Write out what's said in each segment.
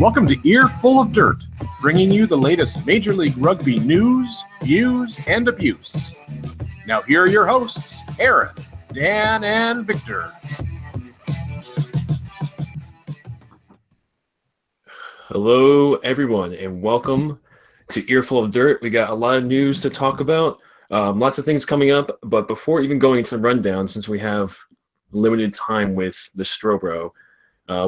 Welcome to Earful of Dirt, bringing you the latest Major League Rugby news, views, and abuse. Now here are your hosts, Aaron, Dan, and Victor. Hello, everyone, and welcome to Earful of Dirt. We got a lot of news to talk about, lots of things coming up, but before even going into the rundown, since we have limited time with the Strobro,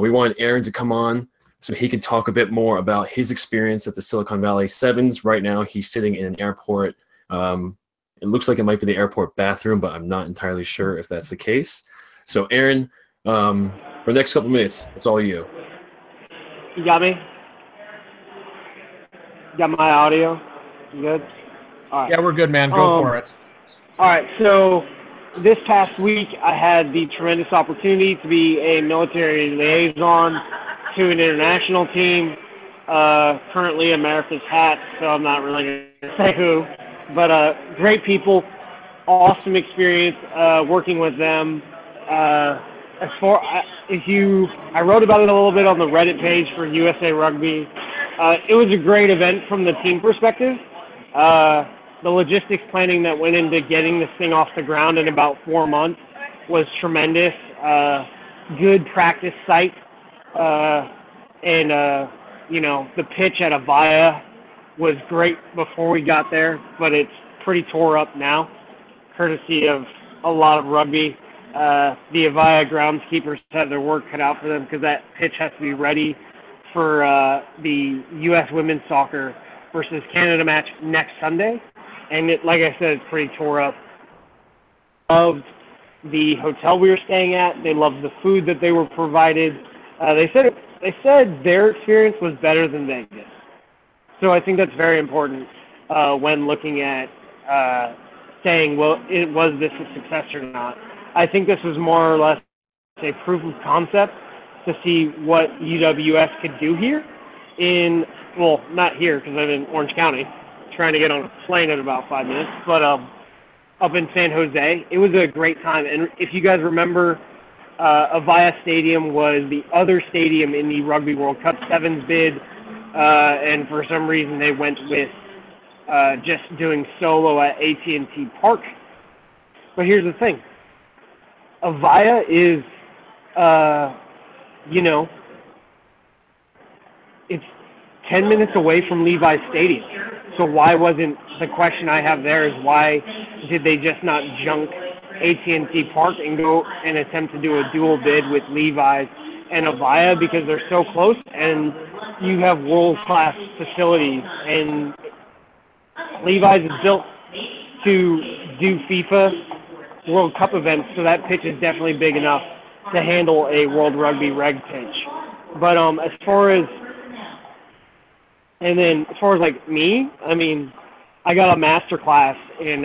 we want Aaron to come on so he can talk a bit more about his experience at the Silicon Valley Sevens. Right now, he's sitting in an airport. It looks like it might be the airport bathroom, but I'm not entirely sure if that's the case. So, Aaron, for the next couple minutes, it's all you. You got me? Got my audio? You good? All right. Yeah, we're good, man. Go for it. All right, so this past week, I had the tremendous opportunity to be a military liaison to an international team, currently America's hat, so I'm not really going to say who, but great people, awesome experience working with them. I wrote about it a little bit on the Reddit page for USA Rugby. It was a great event from the team perspective. The logistics planning that went into getting this thing off the ground in about 4 months was tremendous. Good practice site. The pitch at Avaya was great before we got there, but it's pretty tore up now, courtesy of a lot of rugby. The Avaya groundskeepers have their work cut out for them because that pitch has to be ready for the U.S. women's soccer versus Canada match next Sunday. And like I said, it's pretty tore up. Loved the hotel we were staying at. They loved the food that they were provided. They said their experience was better than Vegas. So I think that's very important when looking at saying, well, was this a success or not? I think this was more or less a proof of concept to see what UWS could do here not here because I'm in Orange County, trying to get on a plane in about 5 minutes, but up in San Jose. It was a great time. And if you guys remember, Avaya Stadium was the other stadium in the Rugby World Cup Sevens bid, and for some reason they went with just doing solo at AT&T Park. But here's the thing. Avaya is, it's 10 minutes away from Levi's Stadium. So the question I have there is why did they just not junk AT&T Park and go and attempt to do a dual bid with Levi's and Avaya, because they're so close and you have world-class facilities, and Levi's is built to do FIFA World Cup events, so that pitch is definitely big enough to handle a World Rugby reg pitch. But as far as like me, I mean, I got a master class in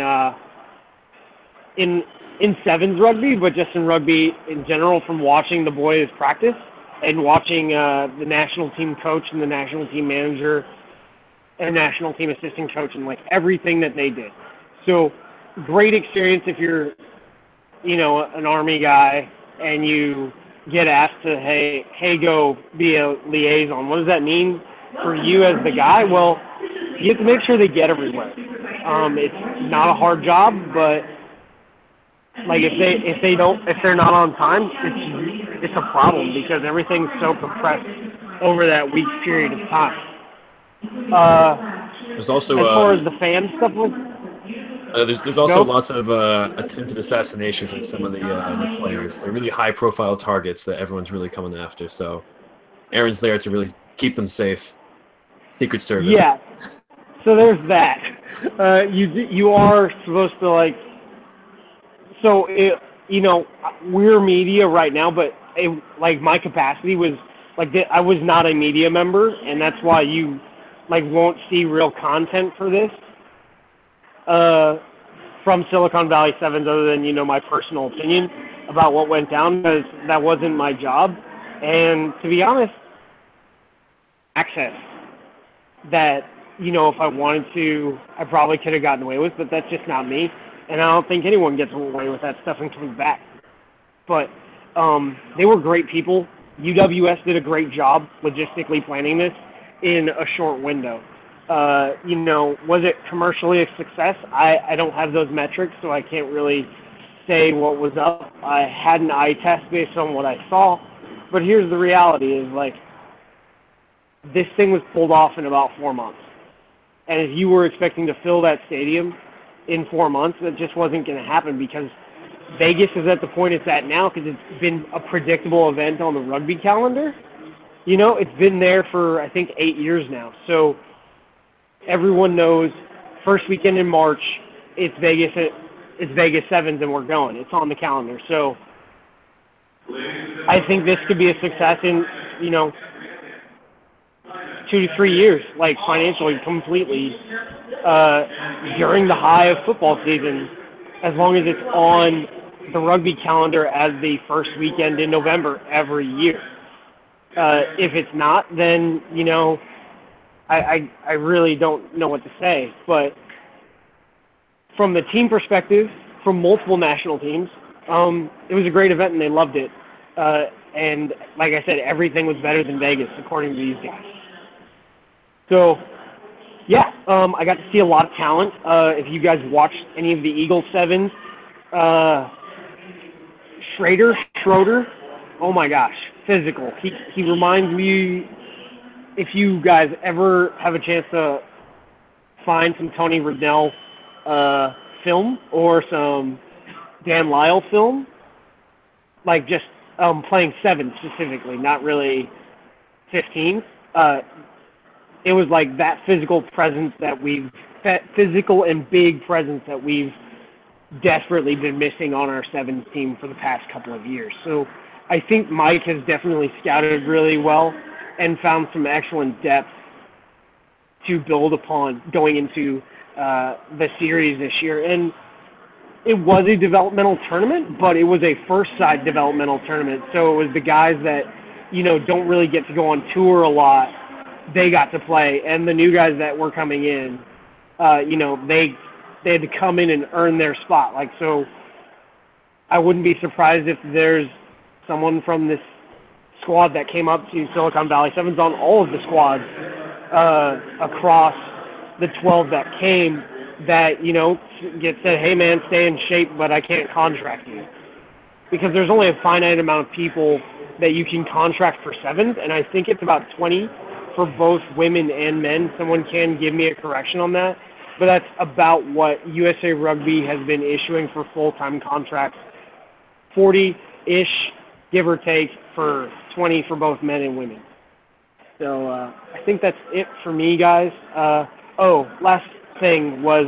sevens rugby, but just in rugby in general from watching the boys practice and watching the national team coach and the national team manager and national team assistant coach and like everything that they did. So great experience if you're, an Army guy and you get asked to, hey, go be a liaison. What does that mean for you as the guy? Well, you have to make sure they get everywhere. It's not a hard job, but like if they're not on time, it's a problem because everything's so compressed over that week's period of time. There's also as far as the fan stuff was. There's also lots of attempted assassinations of some of the players. They're really high-profile targets that everyone's really coming after. So Aaron's there to really keep them safe. Secret Service. Yeah. So there's that. You are supposed to we're media right now, but my capacity was I was not a media member, and that's why you won't see real content for this from Silicon Valley Sevens, other than my personal opinion about what went down, because that wasn't my job. And to be honest, access that if I wanted to, I probably could have gotten away with, but that's just not me. And I don't think anyone gets away with that stuff and comes back. But they were great people. UWS did a great job logistically planning this in a short window. Was it commercially a success? I don't have those metrics, so I can't really say what was up. I had an eye test based on what I saw, but here's the reality is, like, this thing was pulled off in about 4 months. And if you were expecting to fill that stadium in 4 months, that just wasn't going to happen, because Vegas is at the point it's at now because it's been a predictable event on the rugby calendar. It's been there for, I think, 8 years now. So everyone knows first weekend in March, it's Vegas Sevens and we're going. It's on the calendar. So I think this could be a success in, 2 to 3 years, like financially, completely, during the high of football season, as long as it's on the rugby calendar as the first weekend in November every year. If it's not, then, I really don't know what to say. But from the team perspective, from multiple national teams, it was a great event and they loved it. And like I said, everything was better than Vegas, according to these guys. So, yeah, I got to see a lot of talent. If you guys watched any of the Eagle Sevens, Schroeder, oh my gosh, physical. He reminds me, if you guys ever have a chance to find some Tony Riddell film or some Dan Lyle film, like just playing 7 specifically, not really 15. It was like that physical and big presence that we've desperately been missing on our 7s team for the past couple of years. So I think Mike has definitely scouted really well and found some excellent depth to build upon going into the series this year. And it was a developmental tournament, but it was a first side developmental tournament. So it was the guys that, don't really get to go on tour a lot. They got to play, and the new guys that were coming in, they had to come in and earn their spot. Like, so I wouldn't be surprised if there's someone from this squad that came up to Silicon Valley Sevens on all of the squads across the 12 that came that, get said, hey, man, stay in shape, but I can't contract you. Because there's only a finite amount of people that you can contract for 7s, and I think it's about 20 for both women and men. Someone can give me a correction on that, but that's about what USA Rugby has been issuing for full-time contracts, 40-ish, give or take, for 20 for both men and women. So I think that's it for me, guys. Last thing was,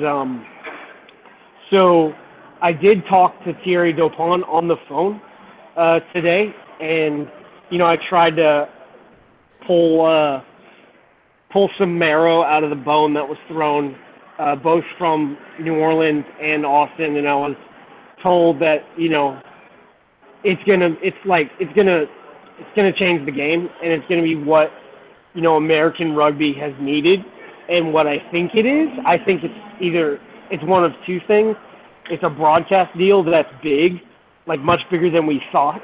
so I did talk to Theirry Daupin on the phone today, and, I tried to pull some marrow out of the bone that was thrown both from New Orleans and Austin, and I was told that it's gonna change the game, and it's gonna be what American rugby has needed, and what I think it is. I think it's one of two things. It's a broadcast deal that's big, like much bigger than we thought,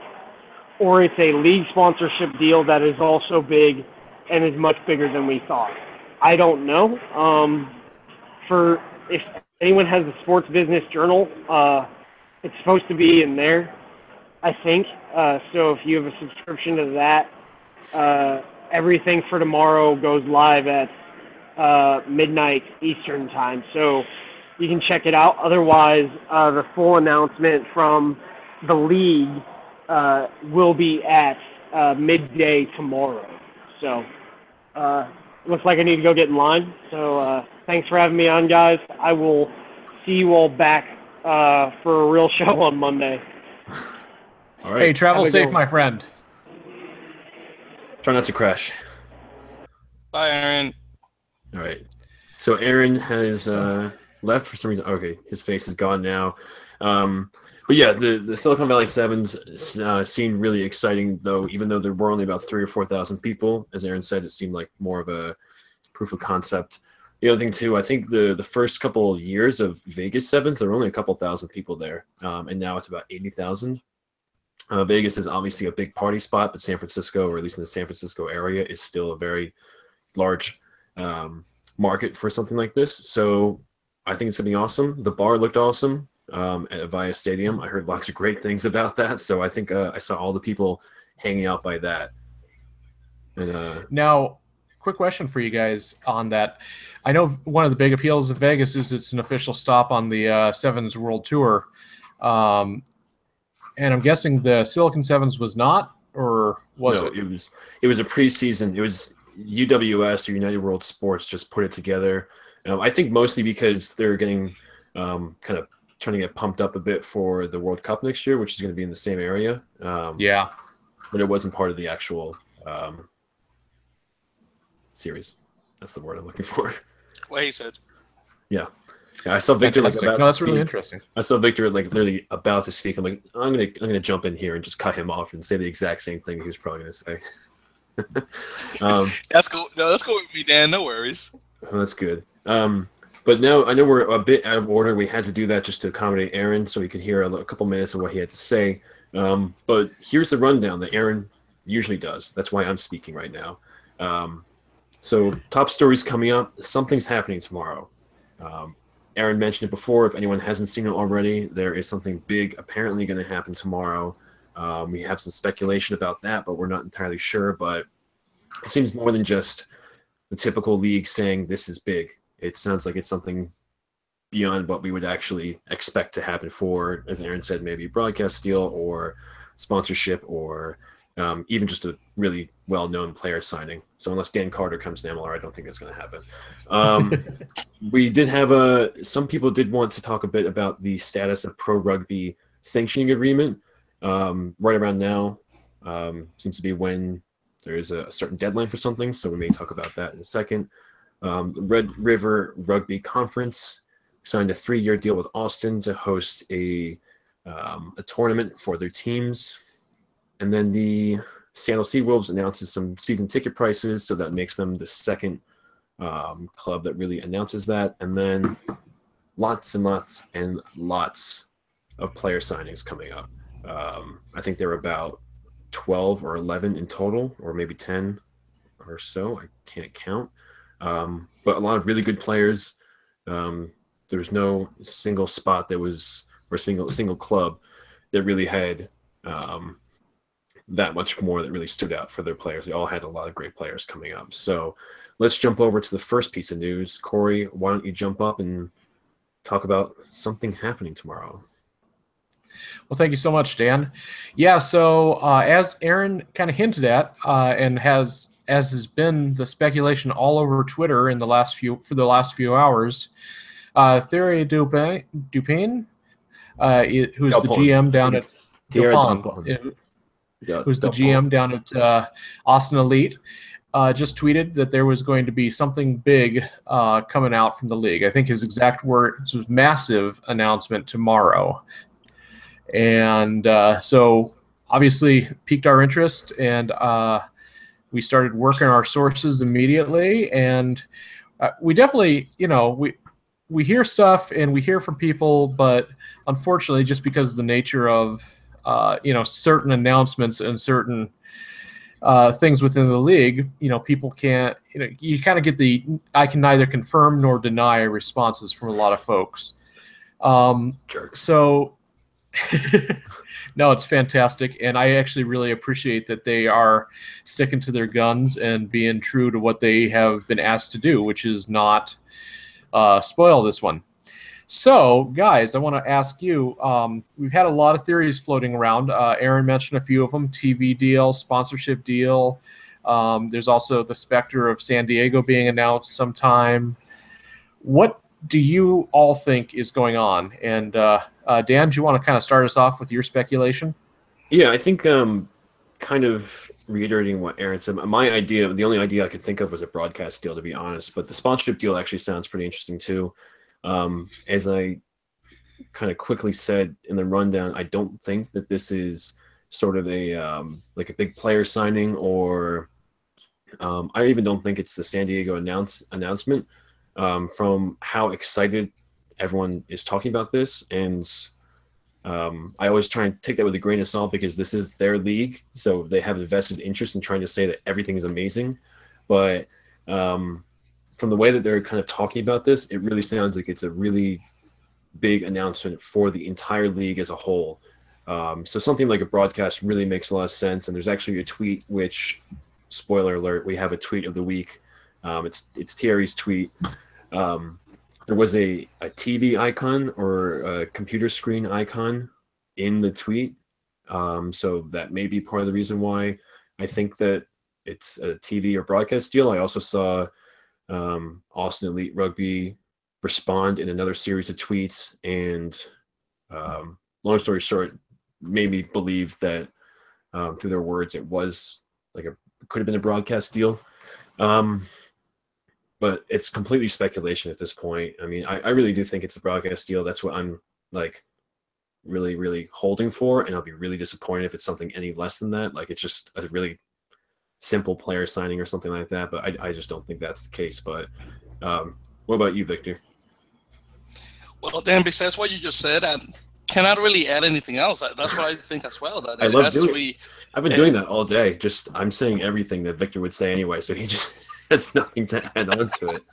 or it's a league sponsorship deal that is also big and is much bigger than we thought. I don't know. If anyone has a Sports Business Journal, it's supposed to be in there, I think. So if you have a subscription to that, everything for tomorrow goes live at midnight Eastern time. So you can check it out. Otherwise, the full announcement from the league will be at midday tomorrow. So looks like I need to go get in line. So thanks for having me on, guys. I will see you all back for a real show on Monday. All right. Hey, travel safe, my friend. Try not to crash. Bye, Aaron. All right. So Aaron has left for some reason. Okay, his face is gone now. But yeah, the Silicon Valley Sevens seemed really exciting, though. Even though there were only about 3,000 or 4,000 people, as Aaron said, it seemed like more of a proof of concept. The other thing too, I think the first couple of years of Vegas Sevens, there were only a couple thousand people there, and now it's about 80,000. Vegas is obviously a big party spot, but San Francisco, or at least in the San Francisco area, is still a very large market for something like this. So I think it's going to be awesome. The bar looked awesome at Avaya Stadium. I heard lots of great things about that. So I think I saw all the people hanging out by that. And Now, quick question for you guys on that. I know one of the big appeals of Vegas is it's an official stop on the Sevens World Tour. And I'm guessing the Silicon Sevens was not, or was it? It was a preseason. It was UWS or United World Sports just put it together. I think mostly because they're getting kind of trying to get pumped up a bit for the World Cup next year, which is going to be in the same area. Yeah. But it wasn't part of the actual series. That's the word I'm looking for. What he said. Yeah. I saw Victor that's really interesting. I saw Victor literally about to speak. I'm like, I'm gonna jump in here and just cut him off and say the exact same thing he was probably gonna say. That's cool. No, that's cool with me, Dan. No worries. Well, that's good. But now I know we're a bit out of order. We had to do that just to accommodate Aaron, so we could hear a couple minutes of what he had to say. But here's the rundown that Aaron usually does. That's why I'm speaking right now. So top stories coming up. Something's happening tomorrow. Aaron mentioned it before. If anyone hasn't seen it already, there is something big apparently going to happen tomorrow. We have some speculation about that, but we're not entirely sure. But it seems more than just the typical league saying this is big. It sounds like it's something beyond what we would actually expect to happen for, as Aaron said, maybe a broadcast deal or sponsorship or even just a really well-known player signing. So unless Dan Carter comes to MLR, I don't think that's going to happen. We did have some people did want to talk a bit about the status of Pro Rugby sanctioning agreement. Right around now seems to be when there is a certain deadline for something, so we may talk about that in a second. Red River Rugby Conference signed a 3-year deal with Austin to host a tournament for their teams. And then the Seattle Seawolves announces some season ticket prices, so that makes them the second club that really announces that. And then lots and lots and lots of player signings coming up. I think there were about 12 or 11 in total, or maybe 10 or so. I can't count. But a lot of really good players. There's no single spot that was, or single club that really had that much more that really stood out for their players. They all had a lot of great players coming up. So let's jump over to the first piece of news. Corey, why don't you jump up and talk about something happening tomorrow? Well, thank you so much, Dan. Yeah, so as Aaron kind of hinted at, and as has been the speculation all over Twitter in the last few hours, Theirry Daupin, who's the GM down at Daupin, who's the GM down at Austin Elite, just tweeted that there was going to be something big coming out from the league. I think his exact words was massive announcement tomorrow. And so obviously piqued our interest, and we started working our sources immediately. And we definitely, we hear stuff and we hear from people, but unfortunately, just because of the nature of, certain announcements and certain things within the league, people can't, you kind of get the I can neither confirm nor deny responses from a lot of folks. So no, it's fantastic. And I actually really appreciate that they are sticking to their guns and being true to what they have been asked to do, which is not spoil this one. So, guys, I want to ask you, we've had a lot of theories floating around. Aaron mentioned a few of them: TV deal, sponsorship deal. There's also the specter of San Diego being announced sometime. What do you all think is going on? And Dan, do you want to kind of start us off with your speculation? Yeah, I think kind of reiterating what Aaron said, my idea, the only idea I could think of was a broadcast deal, to be honest. But the sponsorship deal actually sounds pretty interesting too. As I kind of quickly said in the rundown, I don't think that this is sort of a like a big player signing, or I even don't think it's the San Diego announcement. From how excited everyone is talking about this, and I always try and take that with a grain of salt because this is their league, so they have a vested interest in trying to say that everything is amazing. But from the way that they're kind of talking about this, it really sounds like it's a really big announcement for the entire league as a whole. So something like a broadcast really makes a lot of sense. And there's actually a tweet, which, spoiler alert, we have a tweet of the week. It's Theirry's tweet. There was a TV icon or a computer screen icon in the tweet. So that may be part of the reason why I think that it's a TV or broadcast deal. I also saw Austin Elite Rugby respond in another series of tweets, and long story short, made me believe that through their words, it was like could have been a broadcast deal. But it's completely speculation at this point. I mean, I really do think it's a broadcast deal. That's what I'm like really, really holding for, and I'll be really disappointed if it's something any less than that. Like it's just a really simple player signing or something like that. But I just don't think that's the case. But what about you, Victor? Well, Dan, besides what you just said, I cannot really add anything else. That's what I think as well. That I it love has to be. I've been doing that all day. Just I'm saying everything that Victor would say anyway, so he just has nothing to add on to it.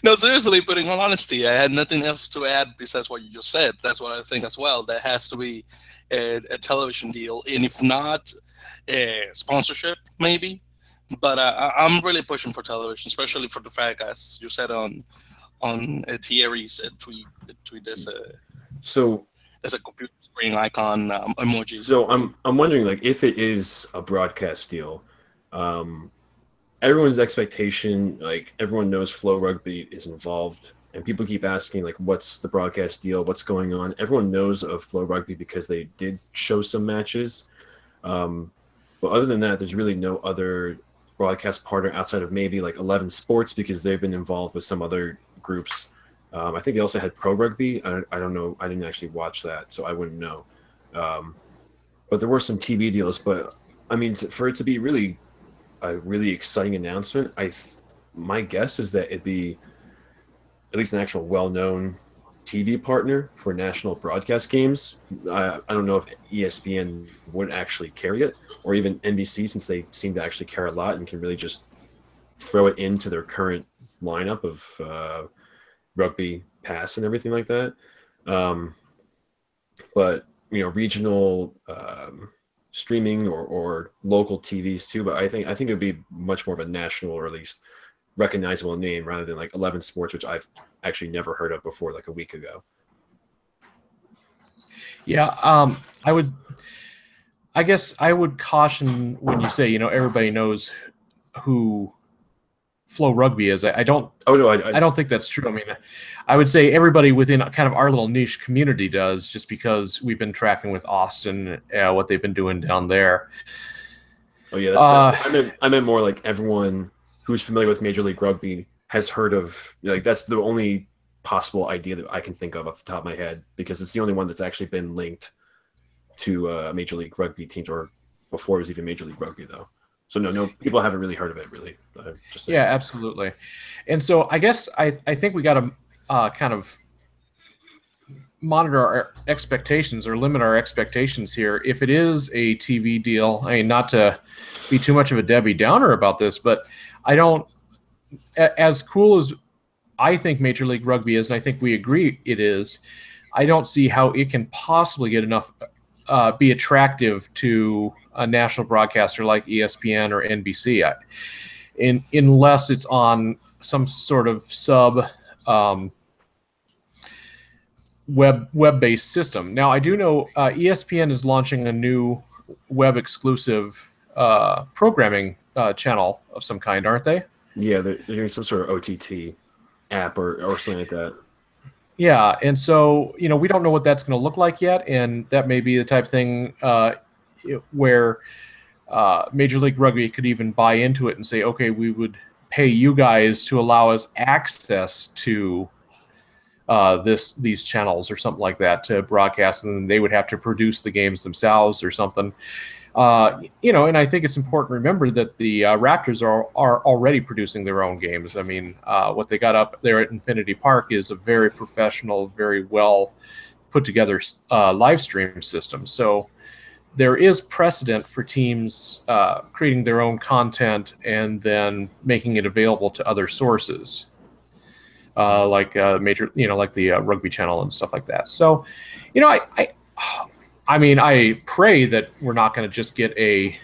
No, seriously, but in all honesty, I had nothing else to add besides what you just said. That's what I think as well. There has to be a television deal, and if not, a sponsorship maybe. But I'm really pushing for television, especially for the fact, as you said on Theirry's tweet. There's a computer screen icon emoji. So I'm wondering, like, if it is a broadcast deal, everyone's expectation, like everyone knows Flo Rugby is involved, and people keep asking, like, what's the broadcast deal? What's going on? Everyone knows of Flo Rugby because they did show some matches. But other than that, there's really no other broadcast partner outside of maybe like 11 Sports because they've been involved with some other groups. I think they also had Pro Rugby. I don't know. I didn't actually watch that, so I wouldn't know. But there were some TV deals. But I mean, for it to be really a really exciting announcement, my guess is that it'd be at least an actual well-known TV partner for national broadcast games. I don't know if ESPN would actually carry it, or even NBC, since they seem to actually care a lot and can really just throw it into their current lineup of rugby pass and everything like that. But regional streaming or local TVs too. But I think it would be much more of a national, or at least recognizable name, rather than like 11 Sports, which I've actually never heard of before, like a week ago. Yeah, I guess I would caution when you say, everybody knows who Flo Rugby is. I don't think that's true. I mean, I would say everybody within kind of our little niche community does, just because we've been tracking with Austin, what they've been doing down there. Oh yeah, I meant more like everyone who's familiar with Major League Rugby has heard of, like, that's the only possible idea that I can think of off the top of my head, because it's the only one that's actually been linked to Major League Rugby teams, or before it was even Major League Rugby, though. So no, people haven't really heard of it, really. Yeah, absolutely. And so I guess I think we got to kind of monitor our expectations, or limit our expectations here. If it is a TV deal, I mean, not to be too much of a Debbie Downer about this, but I don't, as cool as I think Major League Rugby is, and I think we agree it is, I don't see how it can possibly get enough, be attractive to a national broadcaster like ESPN or NBC, unless it's on some sort of sub web-based system. Now, I do know ESPN is launching a new web-exclusive programming channel of some kind, aren't they? Yeah, they're doing some sort of OTT app or something like that. Yeah, and so, we don't know what that's going to look like yet, and that may be the type of thing where Major League Rugby could even buy into it and say, okay, we would pay you guys to allow us access to these channels or something like that to broadcast, and then they would have to produce the games themselves or something. And I think it's important to remember that the Raptors are already producing their own games. I mean, what they got up there at Infinity Park is a very professional, very well put together live stream systems. So there is precedent for teams creating their own content and then making it available to other sources, like major, like the Rugby Channel and stuff like that. So, I pray that we're not going to just get a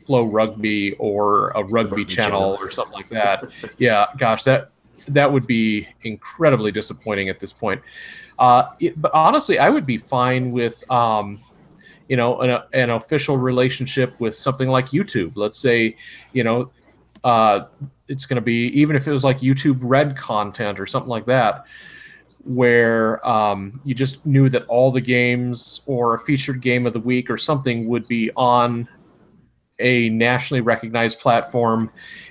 Flo Rugby or a Rugby channel or something like that. Yeah, gosh, that would be incredibly disappointing at this point. But honestly, I would be fine with an official relationship with something like YouTube. Let's say, it's going to be, even if it was like YouTube Red content or something like that, where you just knew that all the games or a featured game of the week or something would be on a nationally recognized platform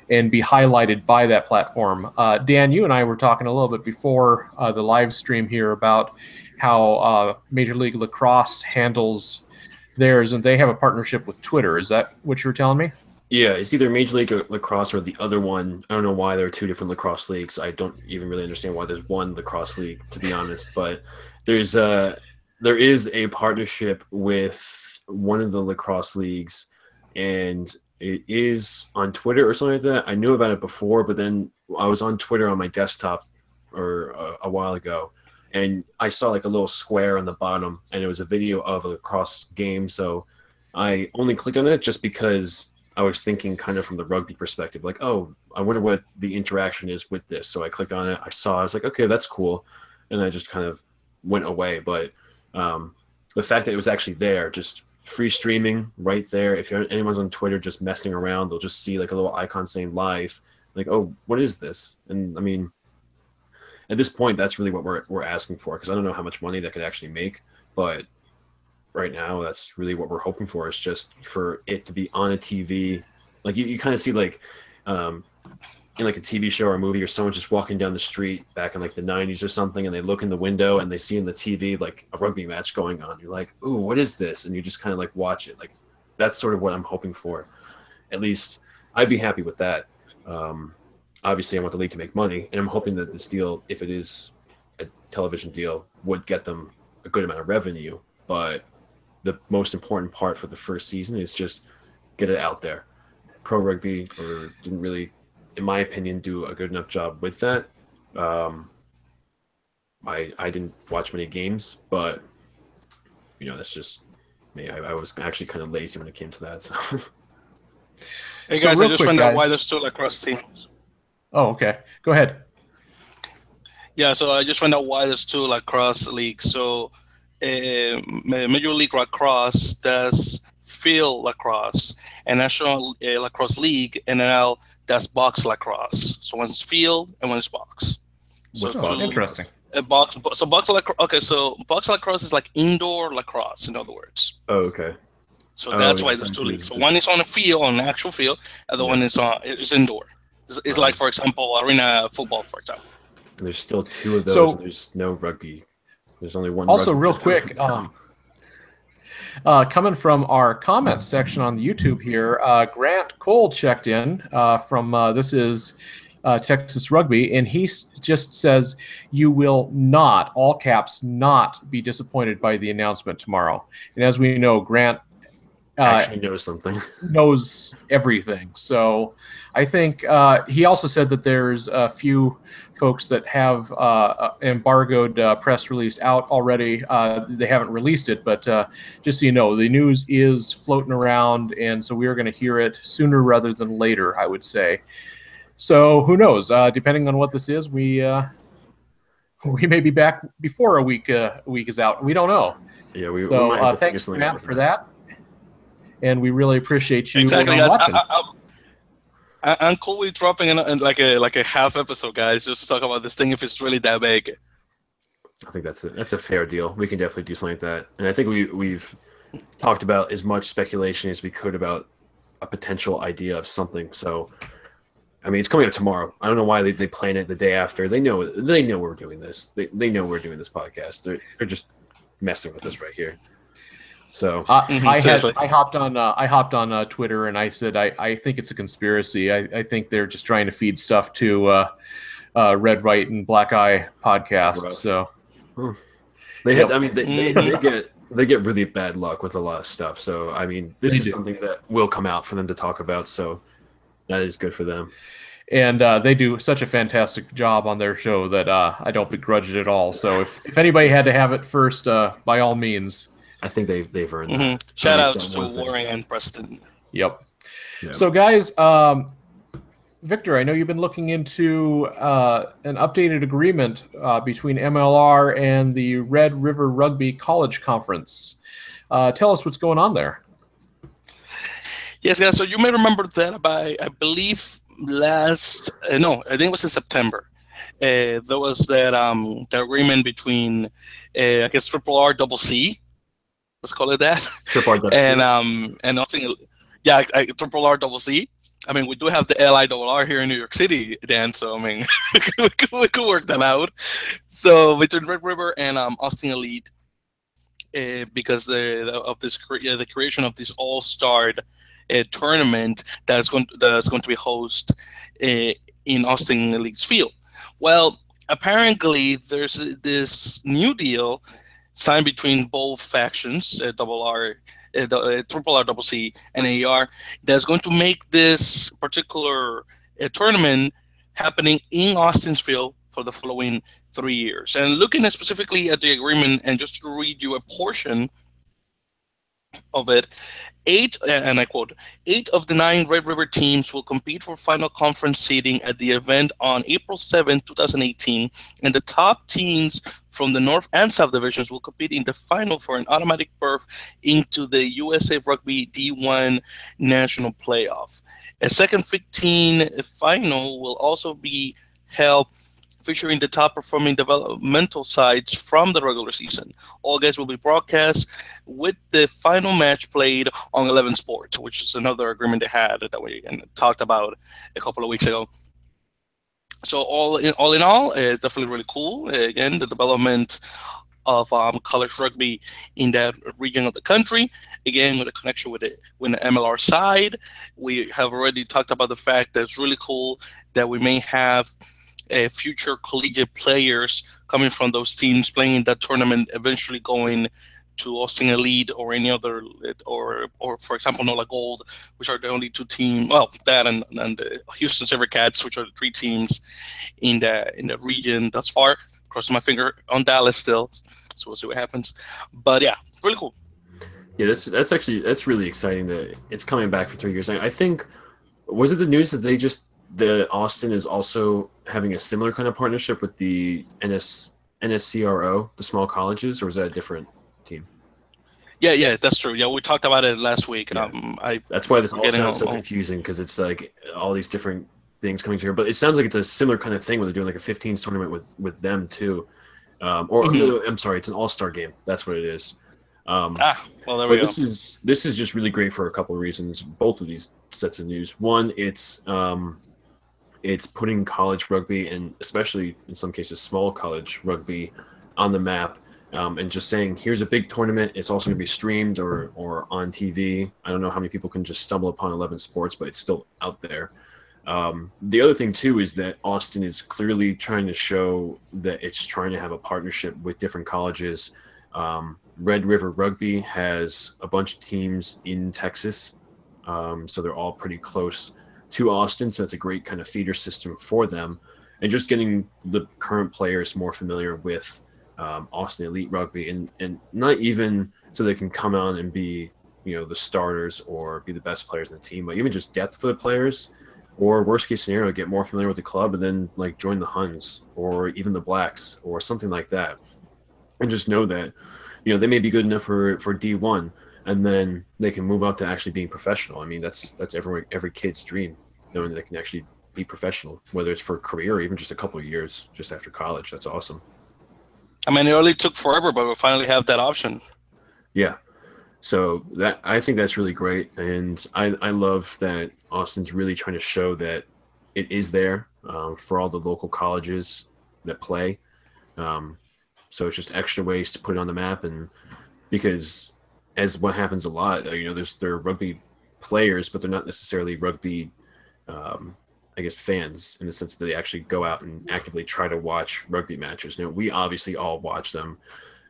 and be highlighted by that platform. Dan, you and I were talking a little bit before the live stream here about how Major League Lacrosse handles theirs, and they have a partnership with Twitter. Is that what you were telling me? Yeah, it's either Major League Lacrosse or the other one. I don't know why there are two different lacrosse leagues. I don't even really understand why there's one lacrosse league, to be honest. But there is a partnership with one of the lacrosse leagues, and it is on Twitter or something like that. I knew about it before, but then I was on Twitter on my desktop a while ago, and I saw like a little square on the bottom, and it was a video of a lacrosse game. So I only clicked on it just because I was thinking kind of from the rugby perspective, like, oh, I wonder what the interaction is with this. So I clicked on it. I was like, okay, that's cool. And I just kind of went away. But the fact that it was actually there, just free streaming right there. If anyone's on Twitter just messing around, they'll just see like a little icon saying live, like, oh, what is this? And I mean, at this point, that's really what we're asking for, because I don't know how much money that could actually make, but right now that's really what we're hoping for, is just for it to be on a TV. Like you kind of see like in like a TV show or a movie, or someone just walking down the street back in like the 90s or something, and they look in the window and they see in the TV like a rugby match going on. You're like, ooh, what is this? And you just kind of like watch it. Like that's sort of what I'm hoping for. At least I'd be happy with that. Obviously, I want the league to make money, and I'm hoping that this deal, if it is a television deal, would get them a good amount of revenue. But the most important part for the first season is just get it out there. Pro Rugby didn't really, in my opinion, do a good enough job with that. I didn't watch many games, but that's just me. I was actually kind of lazy when it came to that. So, hey guys, I just found out why there's two lacrosse teams. Oh, okay. Go ahead. Yeah, so I just found out why there's two lacrosse leagues. So Major League Lacrosse does field lacrosse, and National Lacrosse League, NL, does box lacrosse. So one's field and one's box. So interesting. Box lacrosse. Okay, so box lacrosse is like indoor lacrosse, in other words. Oh, okay. So that's why there's two leagues. So one is on a field, on an actual field, and the one is indoor. It's like, for example, arena football, for example. And there's still two of those, and there's no rugby. There's only one. Also, real quick, coming from our comments section on YouTube here, Grant Cole checked in from this is Texas Rugby, and he just says, you will not, all caps, not be disappointed by the announcement tomorrow. And as we know, Grant actually knows something. Knows everything. So I think he also said that there's a few folks that have embargoed press release out already. They haven't released it, but just so you know, the news is floating around, and so we are going to hear it sooner rather than later, I would say. So who knows? Depending on what this is, we may be back before a week is out. We don't know. Yeah, we so might have to thanks, Matt, for that. And we really appreciate you watching. I'm cool with dropping in like a half episode, guys, just to talk about this thing if it's really that big. I think that's a fair deal. We can definitely do something like that. And I think we've talked about as much speculation as we could about a potential idea of something. So, I mean, it's coming up tomorrow. I don't know why they plan it the day after. They know we're doing this. They know we're doing this podcast. They're just messing with us right here. So I hopped on Twitter, and I said I think it's a conspiracy. I think they're just trying to feed stuff to Red, White, and Black Eye podcasts. So They Yep. had. I mean, they get really bad luck with a lot of stuff. So I mean, this is something that will come out for them to talk about. So that is good for them. And they do such a fantastic job on their show that I don't begrudge it at all. So if anybody had to have it first, by all means. I think they've earned that. Shout outs to Warren and Preston. Yep. So guys, Victor, I know you've been looking into an updated agreement between MLR and the Red River Rugby College Conference. Tell us what's going on there. Yes, guys. So you may remember that I believe I think it was in September. There was that the agreement between I guess Triple R Double C, let's call it that, Triple R Double C, and nothing. Yeah, Triple R Double C. I mean, we do have the LIRR here in New York City, Dan. So I mean, we could work that out. So between Red River and Austin Elite, because of the creation of this all-star tournament that's going to be hosted in Austin Elite's field. Well, apparently there's this new deal signed between both factions, Triple R Double C and AR, that's going to make this particular tournament happening in Austin's field for the following 3 years. And looking specifically at the agreement, and just to read you a portion of it, 8, and I quote, 8 of the 9 Red River teams will compete for final conference seeding at the event on April 7, 2018, and the top teams from the North and South divisions will compete in the final for an automatic berth into the USA Rugby D1 National Playoff. A second 15 final will also be held featuring the top performing developmental sides from the regular season. All games will be broadcast with the final match played on 11 Sports, which is another agreement they had that we talked about a couple of weeks ago. So all in all, definitely really cool. Again, the development of college rugby in that region of the country. Again, with a connection with the MLR side. We have already talked about the fact that it's really cool that we may have future collegiate players coming from those teams playing in that tournament, eventually going to Austin Elite or any other, or for example, NOLA Gold, which are the only 2 teams. Well, that and the Houston Silvercats, which are the 3 teams in the region thus far. Crossing my finger on Dallas still, so we'll see what happens. But yeah, really cool. Yeah, that's really exciting that it's coming back for 3 years. I think, was it the news that the Austin is also having a similar kind of partnership with the NSCRO, the small colleges, or is that a different team? Yeah, that's true. Yeah, we talked about it last week. Yeah. That's why this all sounds so confusing, because it's like all these different things coming together. But it sounds like it's a similar kind of thing where they're doing like a 15s tournament with them too. I'm sorry, it's an all-star game. That's what it is. Well, there we go. This is just really great for a couple of reasons. Both of these sets of news. One, it's putting college rugby, and especially in some cases small college rugby, on the map, and just saying, here's a big tournament. It's also going to be streamed or on TV. I don't know how many people can just stumble upon 11 Sports, but it's still out there. The other thing too is that Austin is clearly trying to show that it's trying to have a partnership with different colleges. Red River Rugby has a bunch of teams in Texas, so they're all pretty close to Austin, so it's a great kind of feeder system for them, and just getting the current players more familiar with Austin Elite Rugby, and not even so they can come on and be, the starters or be the best players in the team, but even just depth for the players, or worst case scenario, get more familiar with the club and then like join the Huns or even the Blacks or something like that, and just know that they may be good enough for D1. And then they can move up to actually being professional. I mean, that's every kid's dream, knowing that they can actually be professional, whether it's for a career or even just a couple of years just after college. That's awesome. I mean, it only took forever, but we finally have that option. Yeah. So I think that's really great. And I love that Austin's really trying to show that it is there for all the local colleges that play. So it's just extra ways to put it on the map. And because as what happens a lot, there are rugby players, but they're not necessarily rugby, fans, in the sense that they actually go out and actively try to watch rugby matches. We obviously all watch them,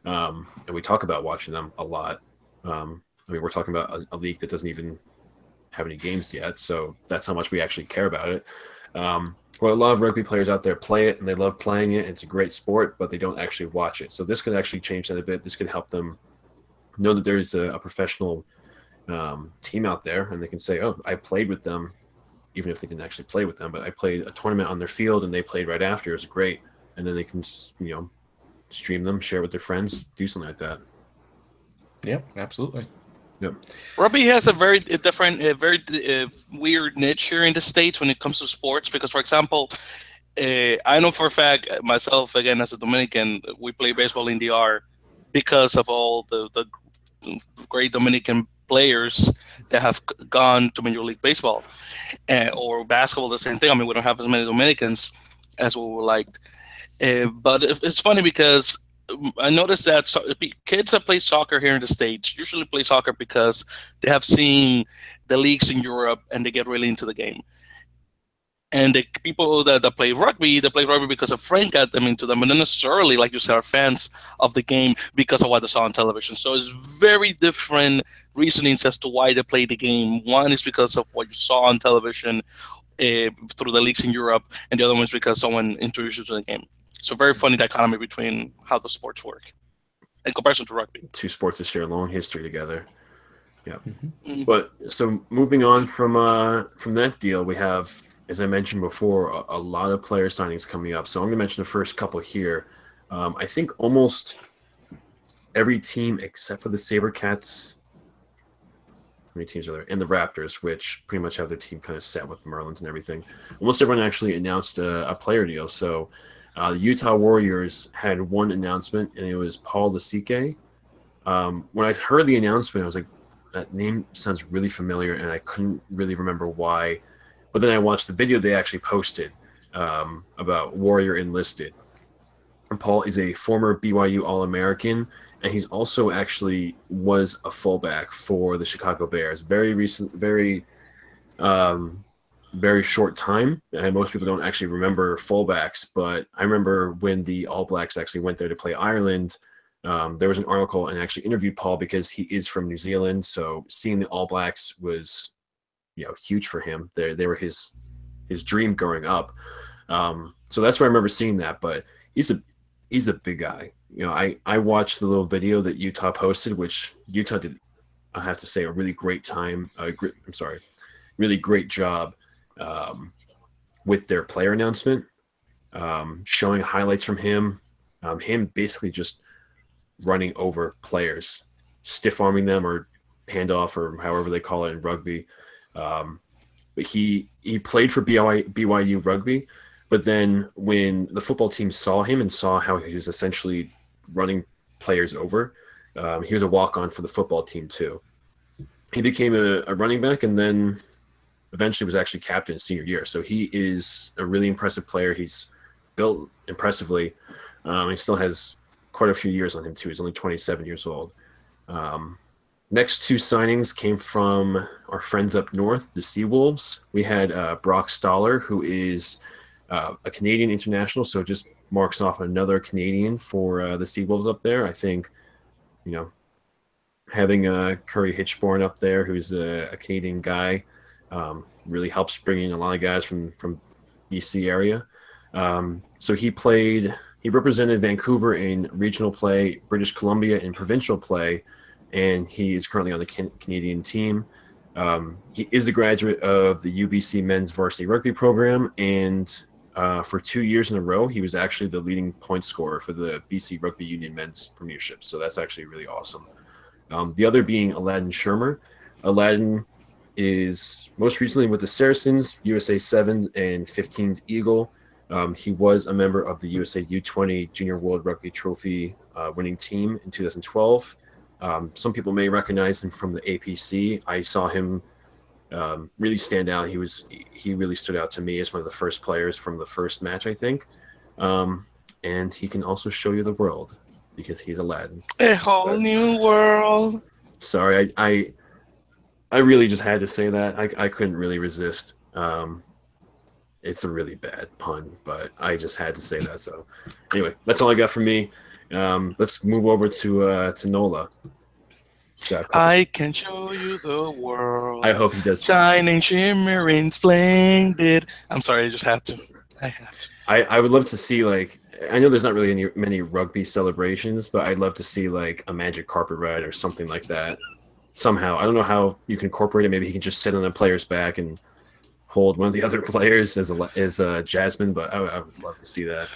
and we talk about watching them a lot. I mean, we're talking about a league that doesn't even have any games yet, so that's how much we actually care about it. Well, a lot of rugby players out there play it, and they love playing it. It's a great sport, but they don't actually watch it. So this could actually change that a bit. This could help them know that there's a professional team out there, and they can say, oh, I played with them, even if they didn't actually play with them, but I played a tournament on their field, and they played right after. It was great. And then they can, stream them, share with their friends, do something like that. Yeah, absolutely. Yep. Rugby has a very different, very weird niche here in the States when it comes to sports. Because, for example, I know for a fact, myself, again, as a Dominican, we play baseball in DR because of all the great Dominican players that have gone to Major League Baseball. Or basketball, the same thing. I mean, we don't have as many Dominicans as we would like. But it's funny because I noticed that kids that play soccer here in the States usually play soccer because they have seen the leagues in Europe and they get really into the game. And the people that play rugby, they play rugby because a friend got them into them, but not necessarily, like you said, are fans of the game because of what they saw on television. So it's very different reasonings as to why they play the game. One is because of what you saw on television through the leagues in Europe, and the other one is because someone introduced you to the game. So very funny dichotomy between how the sports work in comparison to rugby. Two sports that share a long history together. Yeah. Mm-hmm. But so moving on from that deal, we have, as I mentioned before, a lot of player signings coming up. So I'm going to mention the first couple here. I think almost every team except for the SaberCats, how many teams are there? And the Raptors, which pretty much have their team kind of set with the Marlins and everything. Almost everyone actually announced a player deal. So the Utah Warriors had one announcement, and it was Paul Lasike. When I heard the announcement, I was like, that name sounds really familiar, and I couldn't really remember why. But then I watched the video they actually posted about Warrior Enlisted. And Paul is a former BYU All-American, and he's also actually was a fullback for the Chicago Bears. Very recent, very short time. And most people don't actually remember fullbacks, but I remember when the All Blacks actually went there to play Ireland, there was an article and actually interviewed Paul because he is from New Zealand. So seeing the All Blacks was, huge for him. They were his dream growing up. So that's where I remember seeing that. But he's a big guy. I watched the little video that Utah posted, which Utah did, I have to say, a really great time. Really great job with their player announcement, showing highlights from him basically just running over players, stiff arming them or handoff or however they call it in rugby. But he played for BYU rugby, but then when the football team saw him and saw how he was essentially running players over, he was a walk-on for the football team too. He became a running back and then eventually was actually captain his senior year. So he is a really impressive player. He's built impressively. He still has quite a few years on him too. He's only 27 years old. Next two signings came from our friends up north, the Seawolves. We had Brock Stoller, who is a Canadian international, so just marks off another Canadian for the Seawolves up there. I think, having Curry Hitchborn up there, who's a Canadian guy, really helps bring in a lot of guys from BC area. So he represented Vancouver in regional play, British Columbia in provincial play, and he is currently on the Canadian team. He is a graduate of the UBC men's varsity rugby program, and for 2 years in a row, he was actually the leading point scorer for the BC Rugby Union men's premiership. So that's actually really awesome. The other being Aladdin Shermer. Aladdin is most recently with the Saracens, USA 7 and 15's Eagle. He was a member of the USA U20 Junior World Rugby Trophy winning team in 2012. Some people may recognize him from the APC. I saw him really stand out. He really stood out to me as one of the first players from the first match, I think. And he can also show you the world because he's Aladdin. A whole new world. Sorry, I really just had to say that. I couldn't really resist. It's a really bad pun, but I just had to say that. So anyway, that's all I got from me. Let's move over to NOLA. I can show you the world. I hope he does. Shining, shimmering, splendid. I'm sorry, I just had to. I had to. I would love to see, like, I know there's not really many rugby celebrations, but I'd love to see like a magic carpet ride or something like that. Somehow, I don't know how you can incorporate it. Maybe he can just sit on a player's back and hold one of the other players as Jasmine. But I would love to see that.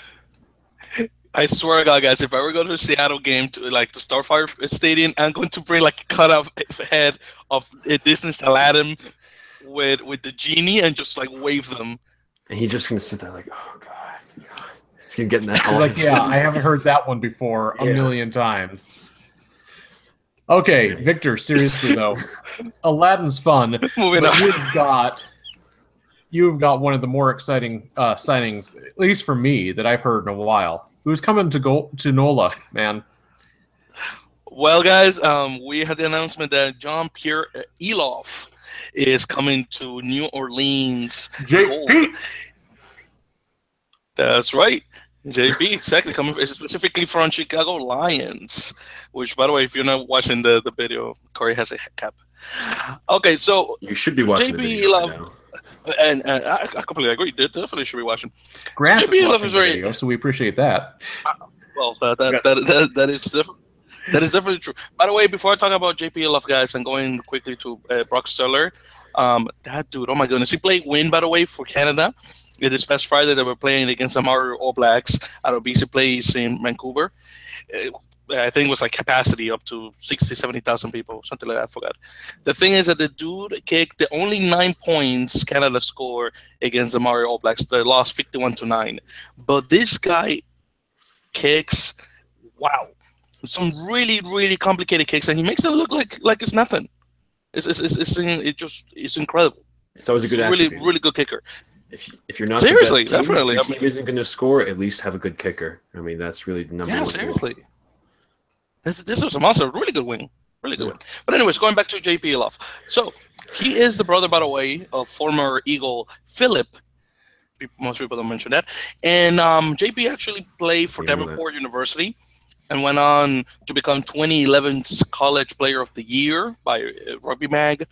I swear to God, guys, if I ever go to a Seattle game to like the Starfire Stadium, I'm going to bring like a cut-off head of Disney's Aladdin with the genie and just like wave them. And he's just gonna sit there like, oh God. He's gonna get in that. Like, yeah, I haven't heard that one before a million times. Okay, Victor, seriously though, Aladdin's fun. Moving on. You've got one of the more exciting signings, at least for me, that I've heard in a while. Who's coming to NOLA, man? Well, guys, we had the announcement that Jean-Pierre Eloff is coming to New Orleans. JP. That's right. JP, exactly, coming specifically from Chicago Lions, which, by the way, if you're not watching the video, Corey has a cap. Okay, so you should be watching JP the video Eloff, right now. and I completely agree. Definitely should be watching. Grant JP is Eloff watching is the very video, so we appreciate that. Well. That is different. That is definitely true. By the way, before I talk about JP Eloff, guys, I'm going quickly to Brock Steller. That dude, oh my goodness, he played win, by the way, for Canada. This past Friday, they were playing against the MLR All Blacks at a BC Place in Vancouver. I think it was like capacity up to 60,000, 70,000 people, something like that. I forgot. The thing is that the dude kicked the only 9 points Canada scored against the MLR All Blacks. They lost 51-9. But this guy kicks, wow, some really, really complicated kicks, and he makes it look like it's nothing. It's incredible. It's always a good attribute. Really, really good kicker. If you're not seriously, the best team, definitely, if your team isn't going to score, at least have a good kicker. I mean, that's really the number one. Yeah, seriously. This was a monster. Really good win. Really good win. But anyways, going back to JP Eloff. So he is the brother, by the way, of former Eagle Philip. Most people don't mention that. And JP actually played for Davenport University and went on to become 2011's College Player of the Year by Rugby Mag.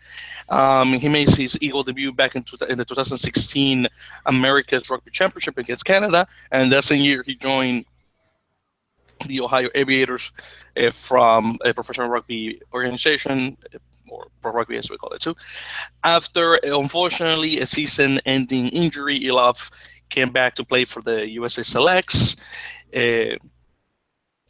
He made his Eagle debut back in the 2016 America's Rugby Championship against Canada, and that same year he joined the Ohio Aviators from a professional rugby organization, or pro rugby as we call it too. After, unfortunately, a season-ending injury, Eloff came back to play for the USA Selects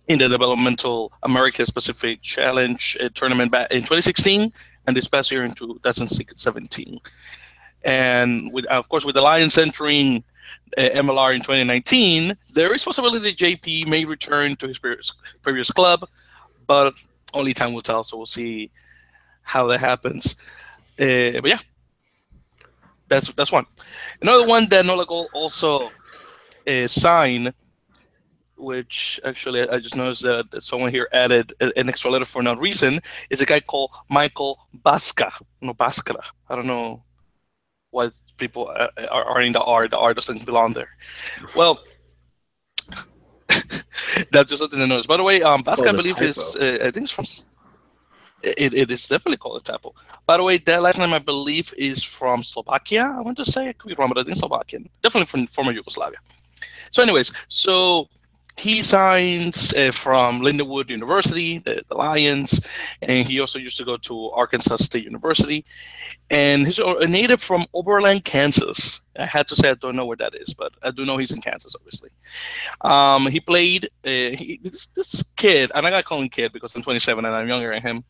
in the Developmental America Pacific Challenge tournament back in 2016, and this past year in 2017. And of course, with the Lions entering MLR in 2019, there is possibility that JP may return to his previous club, but only time will tell. So we'll see how that happens. But yeah, that's one. Another one that NOLA Gold also signed, which actually I just noticed that someone here added an extra letter for no reason, is a guy called Michael Basca. No, Bascara. I don't know why people are in the R. The R doesn't belong there. Well, that's just something to notice. By the way, Basca, I believe, is, I think it's from, it is definitely called a typo. By the way, that last name, I believe, is from Slovakia. I want to say, I could be wrong, but I think Slovakian. Definitely from former Yugoslavia. So anyways, so he signs from Lindenwood University, the Lions, and he also used to go to Arkansas State University. And he's a native from Oberlin, Kansas. I had to say I don't know where that is, but I do know he's in Kansas, obviously. He played, this kid, and I got to call him kid because I'm 27 and I'm younger than him.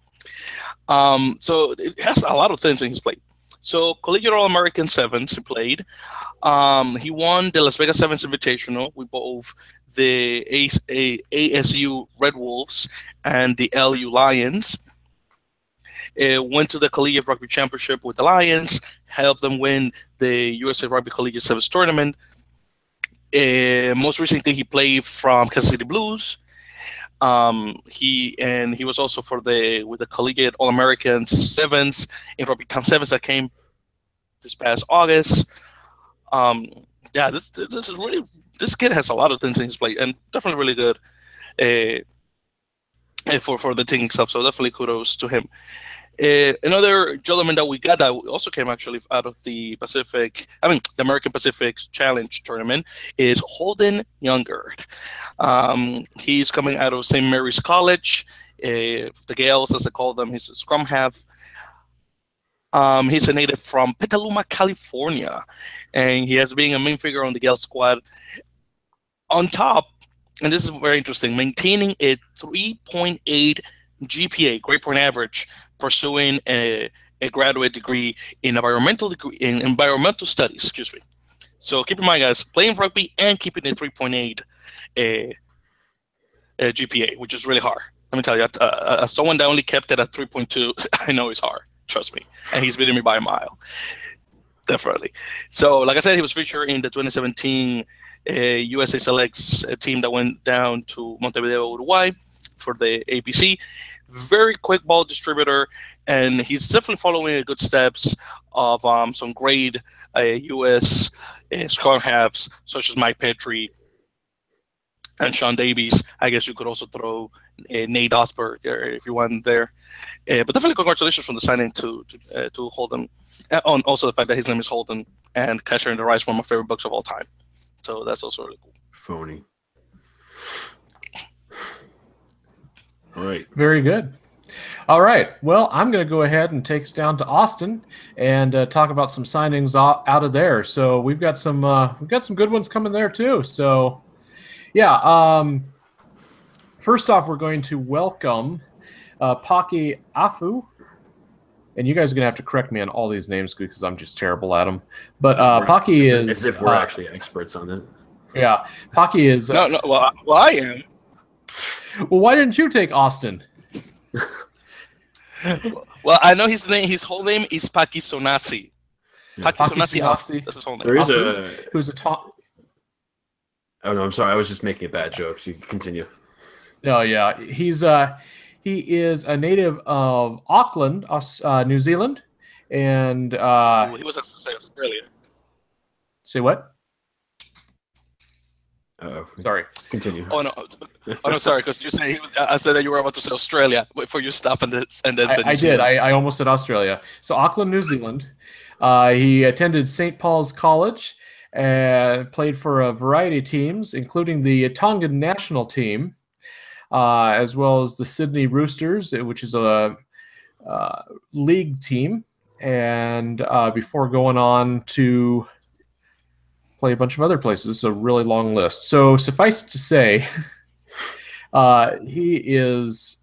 So it has a lot of things in his play. So Collegiate All-American Sevens he played. He won the Las Vegas Sevens Invitational with both the ASU Red Wolves and the LU Lions. Went to the Collegiate Rugby Championship with the Lions, helped them win the USA Rugby Collegiate Sevens Tournament. Most recently, he played from Kansas City Blues. He was also with the Collegiate All-American Sevens in Rugby Town Sevens that came this past August. Yeah, this is really, this kid has a lot of things in his play and definitely really good. for the thing itself. So definitely kudos to him. Another gentleman that we got that also came actually out of the the American Pacific Challenge tournament is Holden Youngard. He's coming out of St. Mary's College, the Gales, as I call them. He's a scrum half. He's a native from Petaluma, California, and he has been a main figure on the Gale squad. On top, and this is very interesting, maintaining a 3.8 GPA, grade point average, pursuing a graduate degree in environmental studies. Excuse me. So keep in mind, guys, playing rugby and keeping a 3.8 GPA, which is really hard. Let me tell you, as someone that only kept it at 3.2, I know it's hard. Trust me, and he's beating me by a mile, definitely. So, like I said, he was featured in the 2017 USA Selects team that went down to Montevideo, Uruguay, for the APC. Very quick ball distributor, and he's definitely following the good steps of some great U.S. scrum halves, such as Mike Petrie and Sean Davies. I guess you could also throw Nate Osberg if you want there. But definitely congratulations from the signing to Holden. On also the fact that his name is Holden, and Catcher in the Rye is one of my favorite books of all time. So that's also really cool. Phony. All right. Very good. All right. Well, I'm going to go ahead and take us down to Austin and talk about some signings out of there. So we've got some good ones coming there too. So yeah. First off, we're going to welcome Paki Afu. And you guys are going to have to correct me on all these names because I'm just terrible at them. But Paki is... As if we're actually experts on it. Yeah. Paki is... No, well, I am. Well, why didn't you take Austin? Well, I know his name. His whole name is Paki Sonasi. Yeah. Paki Sonasi. That's his whole name. There is who's a top... Oh, no, I'm sorry. I was just making a bad joke. So you can continue. No, yeah. He is a native of Auckland, New Zealand. And... he was at Australia. Say what? Sorry. Continue. Oh no, sorry, because you say I said that you were about to say Australia before you stop and then said I did. I almost said Australia. So Auckland, New Zealand. He attended St. Paul's College and played for a variety of teams, including the Tongan national team, as well as the Sydney Roosters, which is a league team, and before going on to play a bunch of other places. It's a really long list. So suffice it to say, he is,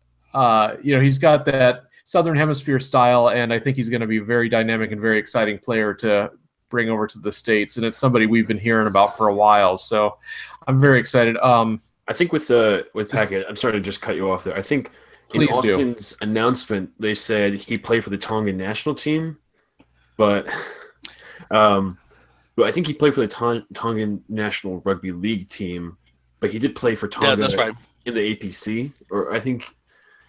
he's got that Southern Hemisphere style, and I think he's going to be a very dynamic and very exciting player to bring over to the States. And it's somebody we've been hearing about for a while. So I'm very excited. I think with Packett, I'm sorry to just cut you off there. I think in Austin's announcement, they said he played for the Tongan national team, but I think he played for the Tongan National Rugby League team, but he did play for Tonga that's right. in the APC. Or I think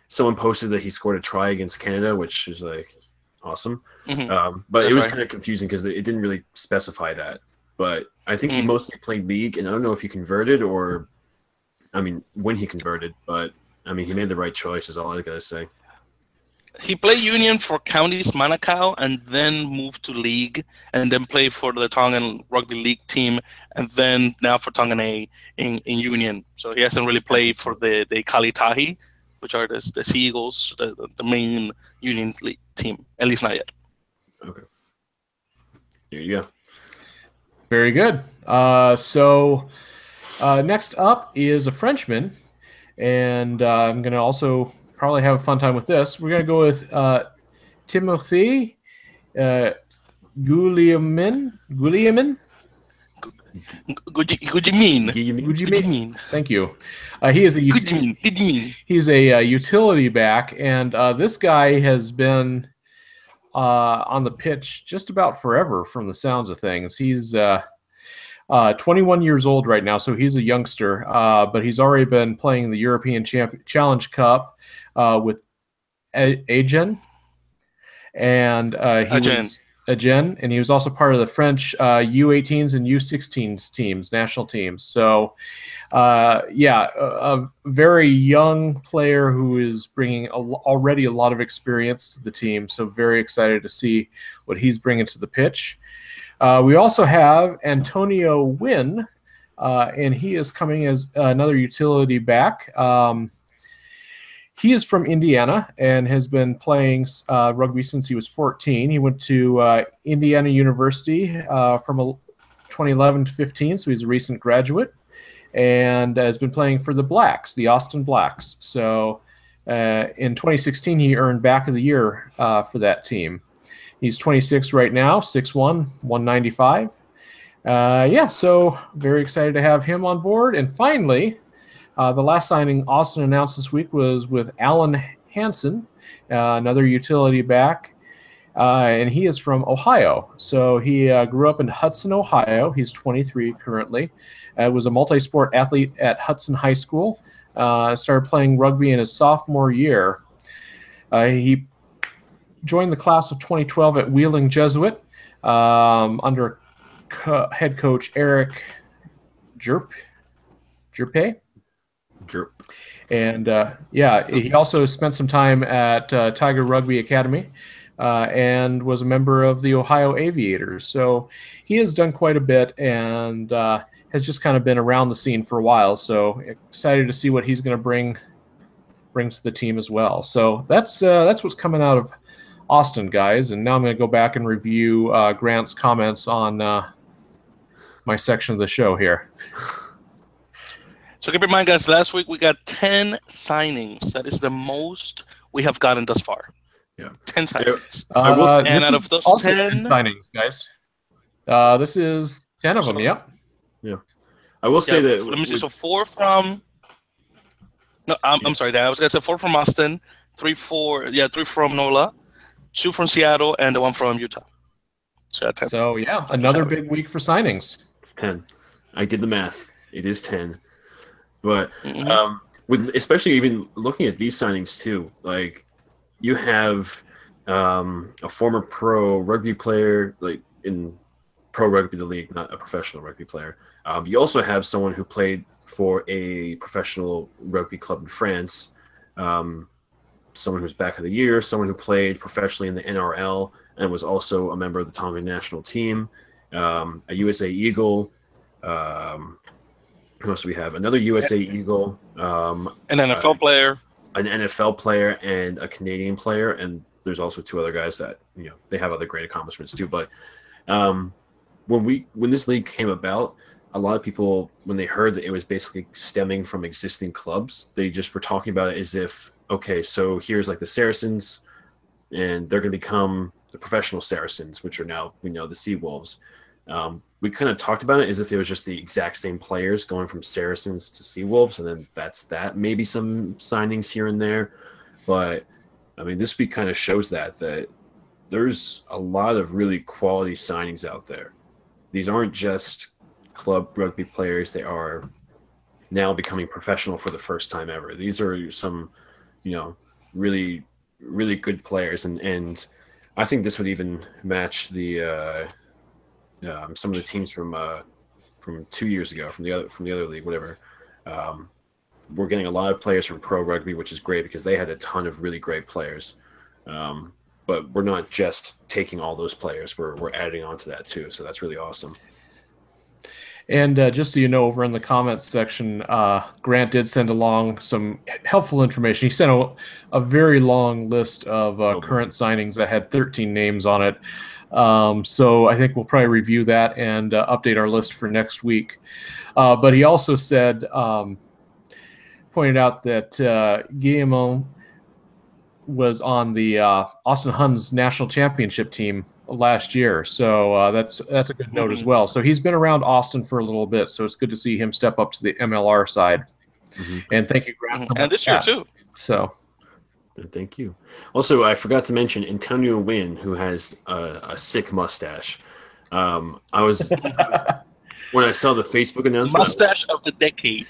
someone posted that he scored a try against Canada, which is like awesome. Mm-hmm. But it was kind of confusing because it didn't really specify that. But I think he mostly played league, and I don't know if he converted or, when he converted. But he made the right choice. Is all I gotta say. He played union for Counties Manukau and then moved to league and then played for the Tongan Rugby League team and then now for Tongan A in union. So he hasn't really played for the Kalitahi, which are the Sea Eagles, the main union league team, at least not yet. Okay. There you go. Very good. So next up is a Frenchman, and I'm going to also probably have a fun time with this. We're going to go with Timothy Guglielmin. Guglielmin. Thank you. He is he's a utility back, and this guy has been on the pitch just about forever from the sounds of things. He's 21 years old right now, so he's a youngster, but he's already been playing the European Challenge Cup with Agen, and he was Agen, and he was also part of the French U18s and U16s teams, national teams. So, a very young player who is bringing already a lot of experience to the team. So very excited to see what he's bringing to the pitch. We also have Antonio Wynn, and he is coming as another utility back. He is from Indiana and has been playing rugby since he was 14. He went to Indiana University from 2011 to 15, so he's a recent graduate, and has been playing for the Blacks, the Austin Blacks. So in 2016, he earned Back of the Year for that team. He's 26 right now, 6'1", 195. So very excited to have him on board. And finally, the last signing Austin announced this week was with Alan Hansen, another utility back, and he is from Ohio. So he grew up in Hudson, Ohio. He's 23 currently. Was a multi-sport athlete at Hudson High School. Started playing rugby in his sophomore year. He joined the class of 2012 at Wheeling Jesuit under head coach Eric Jerpe. And he also spent some time at Tiger Rugby Academy and was a member of the Ohio Aviators. So he has done quite a bit and has just kind of been around the scene for a while. So excited to see what he's going to bring to the team as well. So that's what's coming out of Austin, guys. And now I'm going to go back and review Grant's comments on my section of the show here. So keep in mind, guys, last week we got 10 signings. That is the most we have gotten thus far. Yeah. 10 signings. And out of those 10 signings, guys, this is 10 of them, yep. Yeah. I will say that... Let me see. So 4 from... No, I'm sorry, Dan. I was going to say 4 from Austin, 3 from NOLA, 2 from Seattle, and the 1 from Utah. So, 10. So another big week for signings. It's 10. I did the math. It is 10. But with especially even looking at these signings too, like you have a former pro rugby player, like in pro rugby the league, not a professional rugby player. You also have someone who played for a professional rugby club in France, someone who's Back of the Year, someone who played professionally in the NRL and was also a member of the Tonga national team, a USA Eagle. Who else do we have? Another USA Eagle. An NFL player. An NFL player and a Canadian player. And there's also 2 other guys that, they have other great accomplishments too. But when this league came about, a lot of people, when they heard that it was basically stemming from existing clubs, they just were talking about it as if, okay, so here's like the Saracens, and they're going to become the professional Saracens, which are now, we know, the Seawolves. We kind of talked about it as if it was just the exact same players going from Saracens to Seawolves, and then that's that. Maybe some signings here and there, but I mean, this week kind of shows that there's a lot of really quality signings out there. These aren't just club rugby players; they are now becoming professional for the first time ever. These are some, really, really good players, and I think this would even match the. Some of the teams from 2 years ago, from the other league, whatever. We're getting a lot of players from pro rugby, which is great because they had a ton of really great players. But we're not just taking all those players; we're adding on to that too. So that's really awesome. And just so you know, over in the comments section, Grant did send along some helpful information. He sent a very long list of current signings that had 13 names on it. So I think we'll probably review that and update our list for next week. But he also said, pointed out that Guillermo was on the Austin Huns national championship team last year. So that's a good note as well. So he's been around Austin for a little bit. So it's good to see him step up to the MLR side. And thank you, Grant. And this year too. So. Thank you. Also, I forgot to mention Antonio Wynn, who has a sick mustache. When I saw the Facebook announcement, mustache of the decade.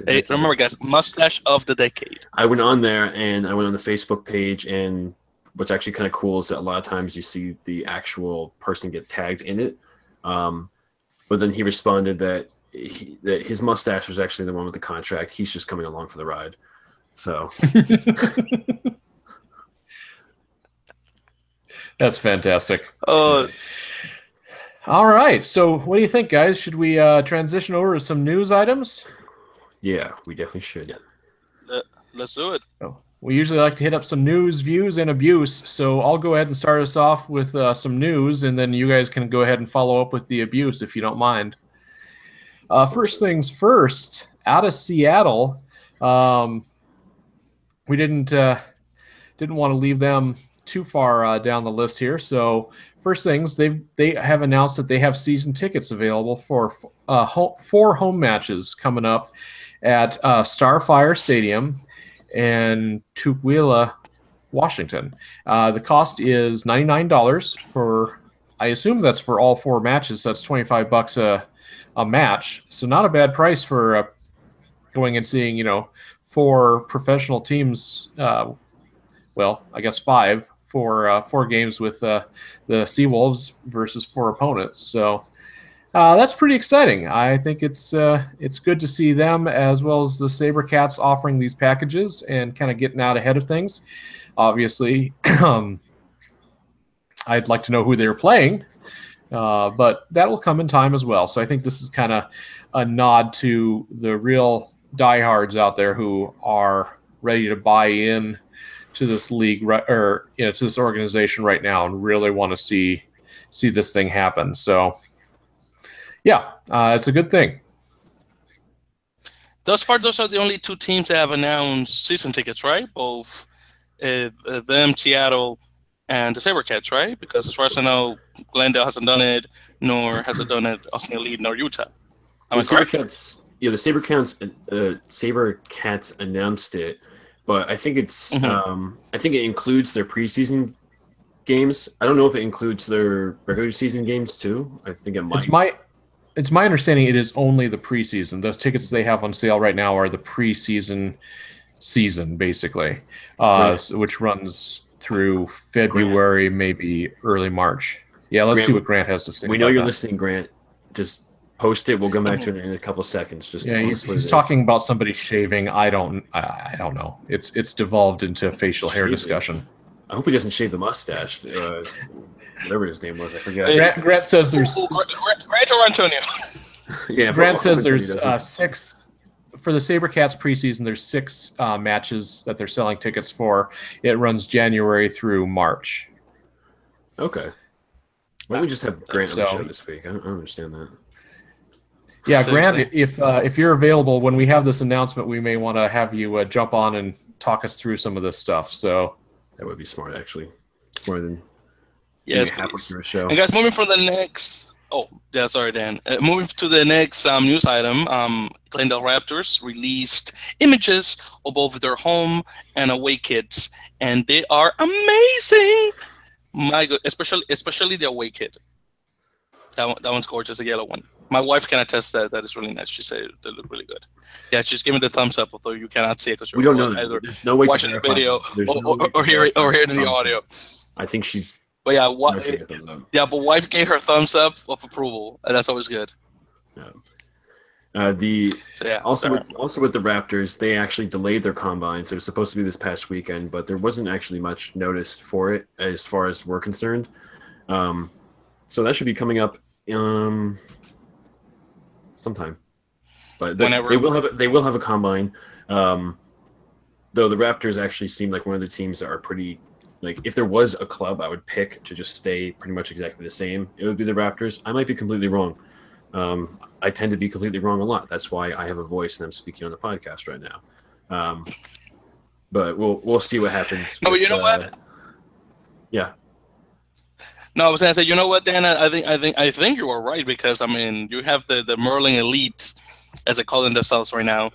Hey, remember, guys, mustache of the decade. I went on there and I went on the Facebook page, and what's actually kind of cool is that a lot of times you see the actual person get tagged in it. But then he responded that that his mustache was actually the one with the contract. He's just coming along for the ride. So that's fantastic. Uh, All right. So what do you think, guys? Should we transition over to some news items? yeah, we definitely should. let's do it. We usually like to hit up some news, views, and abuse. So I'll go ahead and start us off with some news, and then you guys can go ahead and follow up with the abuse if you don't mind. First things first, out of Seattle, we didn't want to leave them too far down the list here. So first things, they have announced that they have season tickets available for 4 home matches coming up at Starfire Stadium in Tukwila, Washington. The cost is $99 for, I assume that's for all 4 matches. So that's $25 a match. So not a bad price for going and seeing, 4 professional teams. Well, I guess 5 for 4 games with the Seawolves versus 4 opponents. So that's pretty exciting. I think it's good to see them as well as the SaberCats offering these packages and kind of getting out ahead of things. Obviously, I'd like to know who they're playing, but that will come in time as well. So I think this is kind of a nod to the real diehards out there who are ready to buy in to this league to this organization right now and really want to see this thing happen. So yeah, it's a good thing. Thus far, those are the only 2 teams that have announced season tickets, right? Both them, Seattle, and the SaberCats, right? Because as far as I know, Glendale hasn't done it, nor has it done it Austin Elite, nor Utah. Am I correct? The SaberCats announced it, but I think it's I think it includes their preseason games. I don't know if it includes their regular season games too. I think it might. It's my understanding it is only the preseason. Those tickets they have on sale right now are the preseason season, basically, which runs through February, maybe early March. Yeah, let's see what Grant has to say. We know you're listening, Grant. Just post it. We'll come back to it in a couple of seconds. Just he's talking about somebody shaving. I don't know. It's devolved into a facial hair discussion. I hope he doesn't shave the mustache. Whatever his name was, I forgot. Grant says there's Grant or Antonio. Yeah, Grant says there's 6 for the SaberCats preseason. There's 6 matches that they're selling tickets for. It runs January through March. Okay. Why don't we just have Grant on the show this week? I don't understand that. Yeah, Grant, if you're available when we have this announcement, we may want to have you jump on and talk us through some of this stuff. So that would be smart, actually. More than halfway through a show. And guys, moving from the next. Oh, yeah, sorry, Dan. Moving to the next news item. Glendale Raptors released images of both their home and away kits, and they are amazing. My God, especially the away kit. That one's gorgeous, the yellow one. My wife can attest that is really nice. She said they look really good. Yeah, she's giving the thumbs up, although you cannot see it because we don't know either. No way watching the video or hearing the audio. I think she's. But yeah, but wife gave her thumbs up of approval, and that's always good. Yeah. Also with the Raptors, they actually delayed their combines. It was supposed to be this past weekend, but there wasn't actually much notice for it as far as we're concerned. So that should be coming up sometime. But they will have a combine. Though the Raptors actually seem like one of the teams that are pretty. Like, if there was a club I would pick to just stay pretty much exactly the same, it would be the Raptors. I might be completely wrong. I tend to be completely wrong a lot. That's why I have a voice and I'm speaking on the podcast right now. But we'll see what happens. But you know what? Yeah. No, I was gonna say, you know what, Dan? I think you are right because I mean you have the Merlin Elite, as they call themselves right now,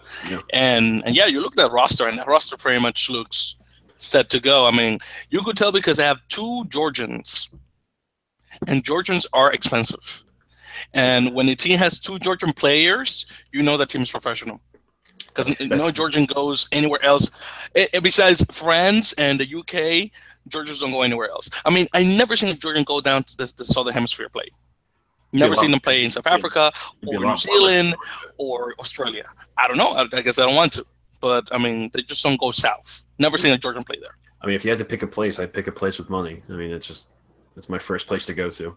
and yeah, you look at that roster and that roster pretty much looks set to go. I mean, you could tell because they have 2 Georgians, and Georgians are expensive. And when a team has 2 Georgian players, you know that team is professional. because no Georgian goes anywhere else. Besides France and the UK, Georgians don't go anywhere else. I mean, I never seen a Georgian go down to the Southern Hemisphere play. Never seen them play in South Africa or New Zealand or Australia. I don't know. I guess I don't want to. But, I mean, they just don't go south. Never seen a Georgian play there. I mean, if you had to pick a place, I'd pick a place with money. I mean, it's my first place to go to.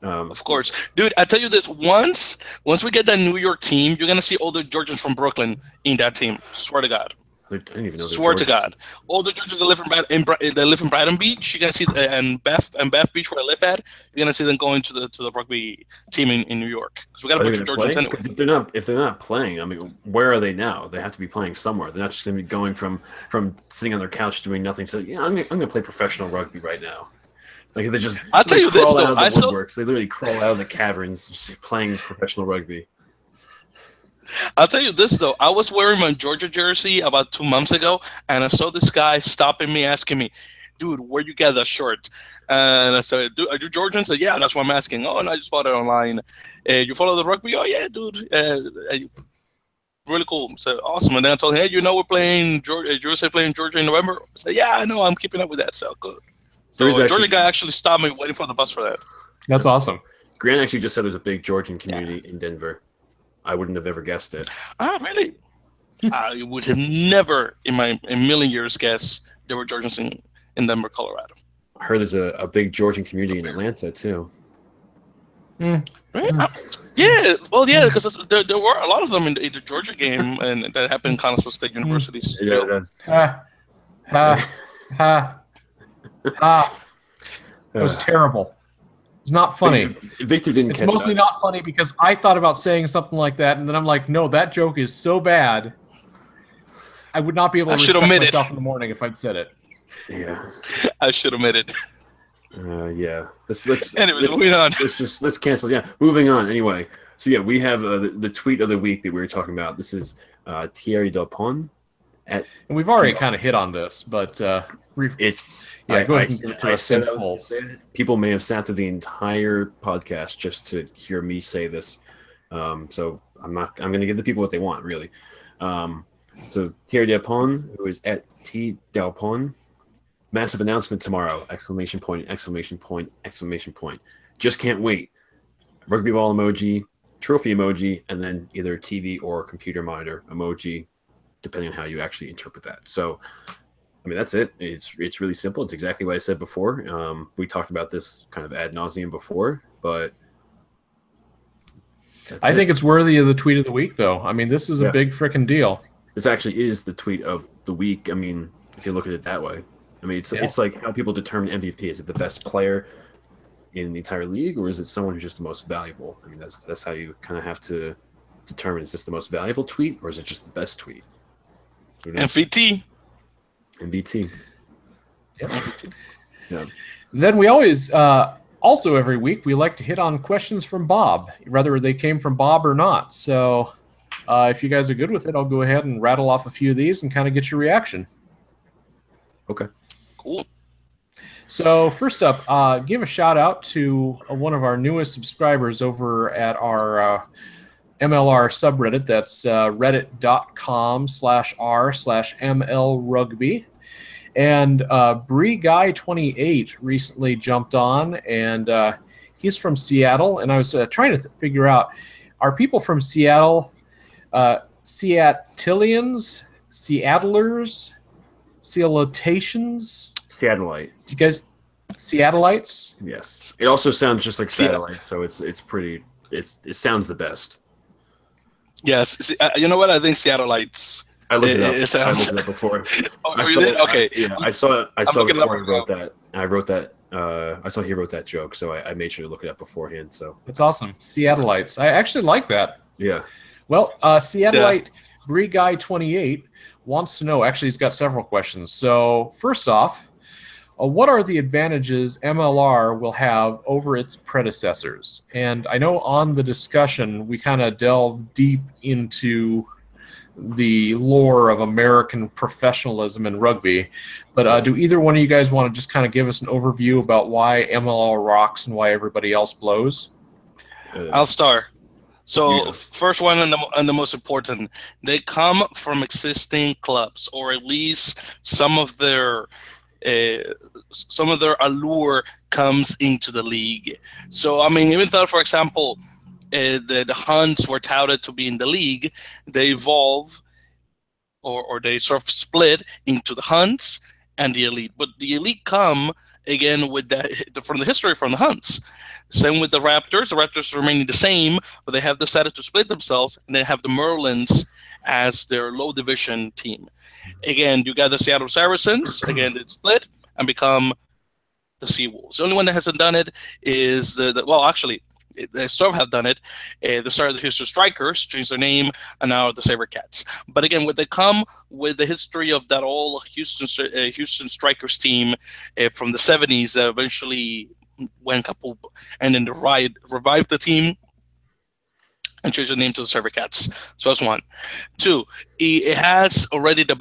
Of course. Dude, I tell you this, once we get that New York team, you're going to see all the Georgians from Brooklyn in that team. Swear to God. I didn't even know. Swear to God. All the Georgians that live in Brighton Beach, you're going to see, and Bath Beach where I live at, you're going to see them going to the rugby team in New York. Because we got a bunch of Georgians anyway. If they're not playing, I mean, where are they now? They have to be playing somewhere. They're not just going to be going from sitting on their couch doing nothing. So, I'm going to play professional rugby right now. Like, they just I'll tell you this, though. They literally crawl out of the caverns just playing professional rugby. I'll tell you this, though. I was wearing my Georgia jersey about 2 months ago, and I saw this guy stopping me, asking me, dude, where you get that shirt? And I said, dude, are you Georgian? I said, yeah, that's what I'm asking. Oh, and I just bought it online. You follow the rugby? Oh, yeah, dude. Really cool. So awesome. And then I told him, hey, we're playing USA playing Georgia in November? I said, yeah, I know. I'm keeping up with that. So good. So a Georgia guy actually stopped me waiting for the bus for that. That's awesome. Grant actually just said there's a big Georgian community in Denver. I wouldn't have ever guessed it. Ah, really? I would have never in a million years guessed there were Georgians in Denver, Colorado. I heard there's a big Georgian community in Atlanta, too. Right? Yeah, well, yeah, because there were a lot of them in the Georgia game, and that happened in Kansas State University's Yeah, it was terrible. It's not funny. Victor didn't catch It's mostly not funny because I thought about saying something like that, and then I'm like, no, that joke is so bad. I would not be able to respect myself in the morning if I'd said it. Yeah. I should admit it. Yeah. Anyways, moving on. Let's cancel. Yeah, moving on. Anyway, so yeah, we have the tweet of the week that we were talking about. This is Theirry Daupin. And we've already kind of hit on this, but go ahead and give it to us in full. People may have sat through the entire podcast just to hear me say this. So I'm going to give the people what they want, really. So Theirry Daupin, who is at T Daupin, massive announcement tomorrow! ! ! Just can't wait! Rugby ball emoji, trophy emoji, and then either TV or computer monitor emoji, depending on how you actually interpret that. So, I mean, that's it. It's really simple. It's exactly what I said before. We talked about this kind of ad nauseum before, but I think it's worthy of the tweet of the week, though. I mean, this is a big freaking deal. This actually is the tweet of the week. I mean, if you look at it that way. I mean, it's like how people determine MVP. Is it the best player in the entire league, or is it someone who's just the most valuable? I mean, that's how you kind of have to determine, is this the most valuable tweet, or is it just the best tweet? MVP. Yep. Yeah. Then we always, also every week, we like to hit on questions from Bob, whether they came from Bob or not. So if you guys are good with it, I'll go ahead and rattle off a few of these and kind of get your reaction. Okay. Cool. So first up, give a shout out to one of our newest subscribers over at our MLR subreddit. That's reddit.com/r/MLRugby. And BreeGuy28 recently jumped on, and he's from Seattle. And I was trying to figure out, are people from Seattle Seattleians, Seattlers, Seattleitations? Seattleite. You guys, Seattleites? Yes. It also sounds just like satellite, so it sounds the best. Yes. You know what? I think Seattleites. I looked it up. I looked it up before. Oh, you did? Okay. I saw it before I wrote that. I wrote that. I saw he wrote that joke, so I made sure to look it up beforehand. So that's awesome. Seattleites. I actually like that. Yeah. Well, Seattleite BreeGuy28 wants to know. Actually, he's got several questions. So first off, what are the advantages MLR will have over its predecessors? And I know on the discussion we kind of delve deep into the lore of American professionalism in rugby, but do either one of you guys want to just kind of give us an overview about why MLR rocks and why everybody else blows? I'll start. So first one and the most important, they come from existing clubs, or at least some of their allure comes into the league. So I mean, even though, for example, the Hunts were touted to be in the league, they evolve or they sort of split into the Hunts and the Elite. But the Elite come again with from the history from the Hunts. Same with the Raptors. The Raptors are remaining the same, but they have decided to split themselves, and they have the Merlins as their low division team. Again, you got the Seattle Saracens. Again, it's split and become the Seawolves. The only one that hasn't done it is well, actually, they sort of have done it. They started the Houston Strikers, changed their name, and now the SaberCats. But again, when they come with the history of that old Houston Strikers team from the 70s that eventually went kapoop, and then revived the team and changed the name to the SaberCats. So that's one. Two, it has already the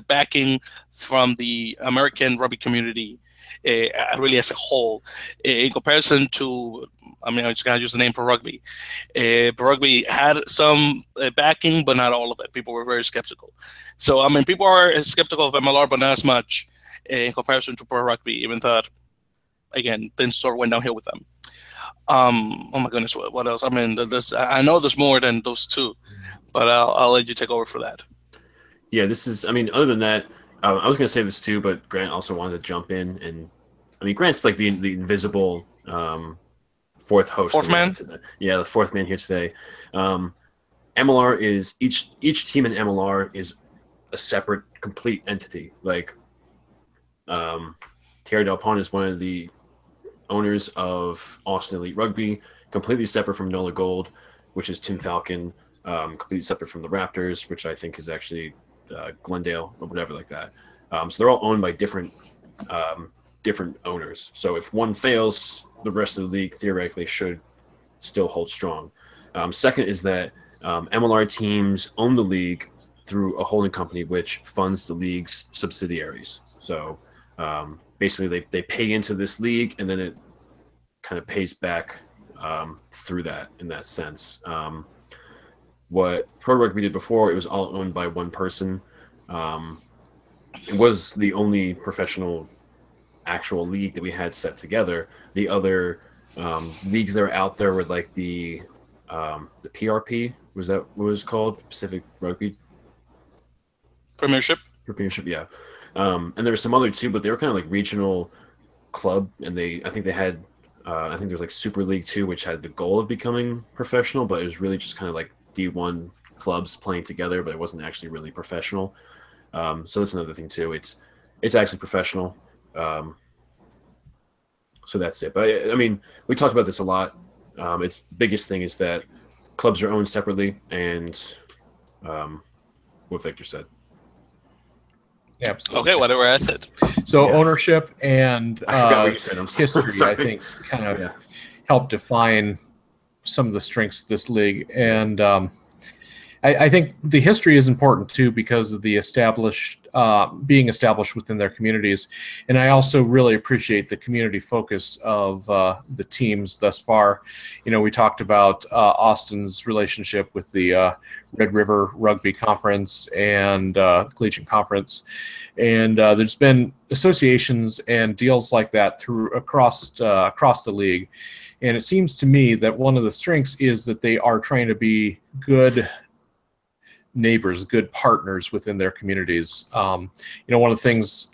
backing from the American rugby community. Really as a whole, in comparison to, I mean, I'm just going to use the name Pro Rugby. Pro Rugby had some backing, but not all of it. People were very skeptical. So, I mean, people are skeptical of MLR, but not as much in comparison to Pro Rugby, even though, again, things sort of went downhill with them. Oh my goodness, what else? I mean, I know there's more than those two, but I'll let you take over for that. Yeah, this is, I mean, other than that, I was going to say this too, but Grant also wanted to jump in. And I mean, Grant's like the invisible fourth host. Fourth man? Yeah, the fourth man here today. MLR is, each team in MLR is a separate, complete entity. Like, Theirry Daupin is one of the owners of Austin Elite Rugby, completely separate from NOLA Gold, which is Tim Falcon, completely separate from the Raptors, which I think is actually Glendale or whatever like that. So they're all owned by different owners. So if one fails, the rest of the league theoretically should still hold strong. Second is that MLR teams own the league through a holding company which funds the league's subsidiaries. So basically they pay into this league, and then it kind of pays back through that in that sense. What Pro Rugby did before, it was all owned by one person. It was the only professional actual league that we had set together. The other leagues that are out there were like the PRP, was that what it was called? Pacific Rugby Premiership, yeah. And there were some other too, but they were kind of like regional club, and I think there was like Super League 2, which had the goal of becoming professional, but it was really just kind of like D1 clubs playing together, but it wasn't actually really professional. So that's another thing too. It's actually professional. So that's it. But I mean, we talked about this a lot. Its biggest thing is that clubs are owned separately, and what Victor said. Yeah, absolutely. Okay, whatever I said. So ownership and I forgot what you said. history, I think, kind of help define some of the strengths of this league. And I think the history is important too, because of the being established within their communities. And I also really appreciate the community focus of the teams thus far. You know, we talked about Austin's relationship with the Red River Rugby Conference and Collegiate Conference. And there's been associations and deals like that across the league. And it seems to me that one of the strengths is that they are trying to be good neighbors, good partners within their communities. You know, one of the things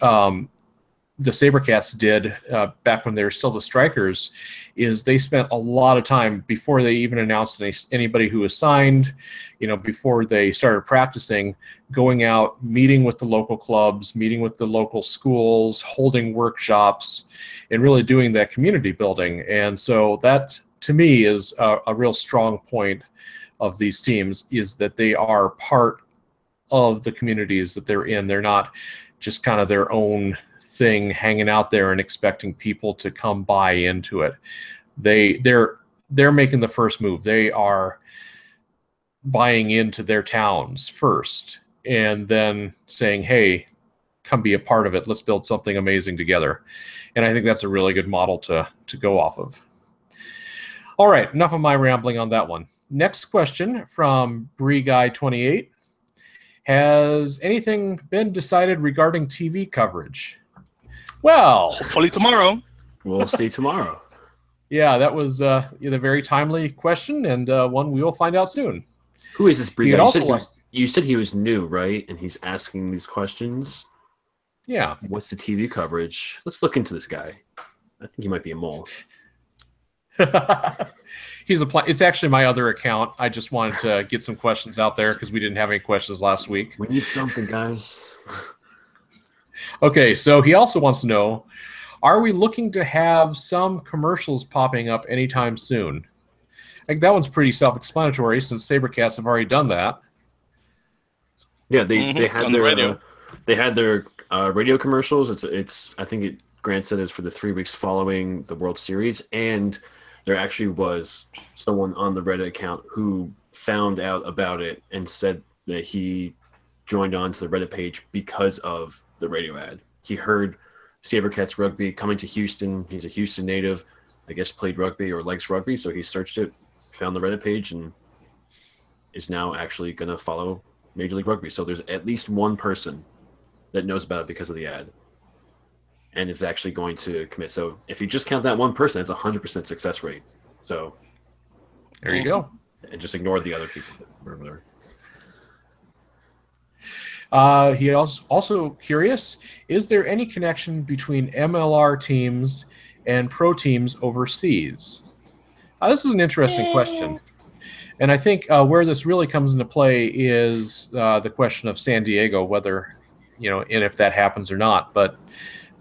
the SaberCats did back when they were still the Strikers is they spent a lot of time before they even announced anybody who was signed, you know, before they started practicing, going out, meeting with the local clubs, meeting with the local schools, holding workshops, and really doing that community building. And so that, to me, is a real strong point of these teams, is that they are part of the communities that they're in. They're not just kind of their own thing hanging out there and expecting people to come buy into it. They're making the first move. They are buying into their towns first, and then saying, hey, come be a part of it. Let's build something amazing together. And I think that's a really good model to go off of. All right, enough of my rambling on that one. Next question from BreeGuy28. Has anything been decided regarding TV coverage? Well, hopefully tomorrow. We'll see tomorrow. Yeah, that was a very timely question, and one we will find out soon. Who is this BreeGuy? You said he was new, right? And he's asking these questions. Yeah. What's the TV coverage? Let's look into this guy. I think he might be a mole. It's actually my other account. I just wanted to get some questions out there because we didn't have any questions last week. We need something, guys. Okay, so he also wants to know, are we looking to have some commercials popping up anytime soon? I think that one's pretty self-explanatory since Sabercats have already done that. Yeah, they had their radio commercials. It's I think Grant said it's for the 3 weeks following the World Series, and there actually was someone on the Reddit account who found out about it and said that he joined on to the Reddit page because of the radio ad. He heard Sabercats rugby coming to Houston. He's a Houston native, I guess played rugby or likes rugby, so he searched it, found the Reddit page, and is now actually going to follow Major League Rugby. So there's at least one person that knows about it because of the ad and is actually going to commit. So if you just count that one person, it's 100% success rate. So there you go. And just ignore the other people. He also curious, is there any connection between MLR teams and pro teams overseas? This is an interesting question. And I think where this really comes into play is the question of San Diego, whether, and if that happens or not. But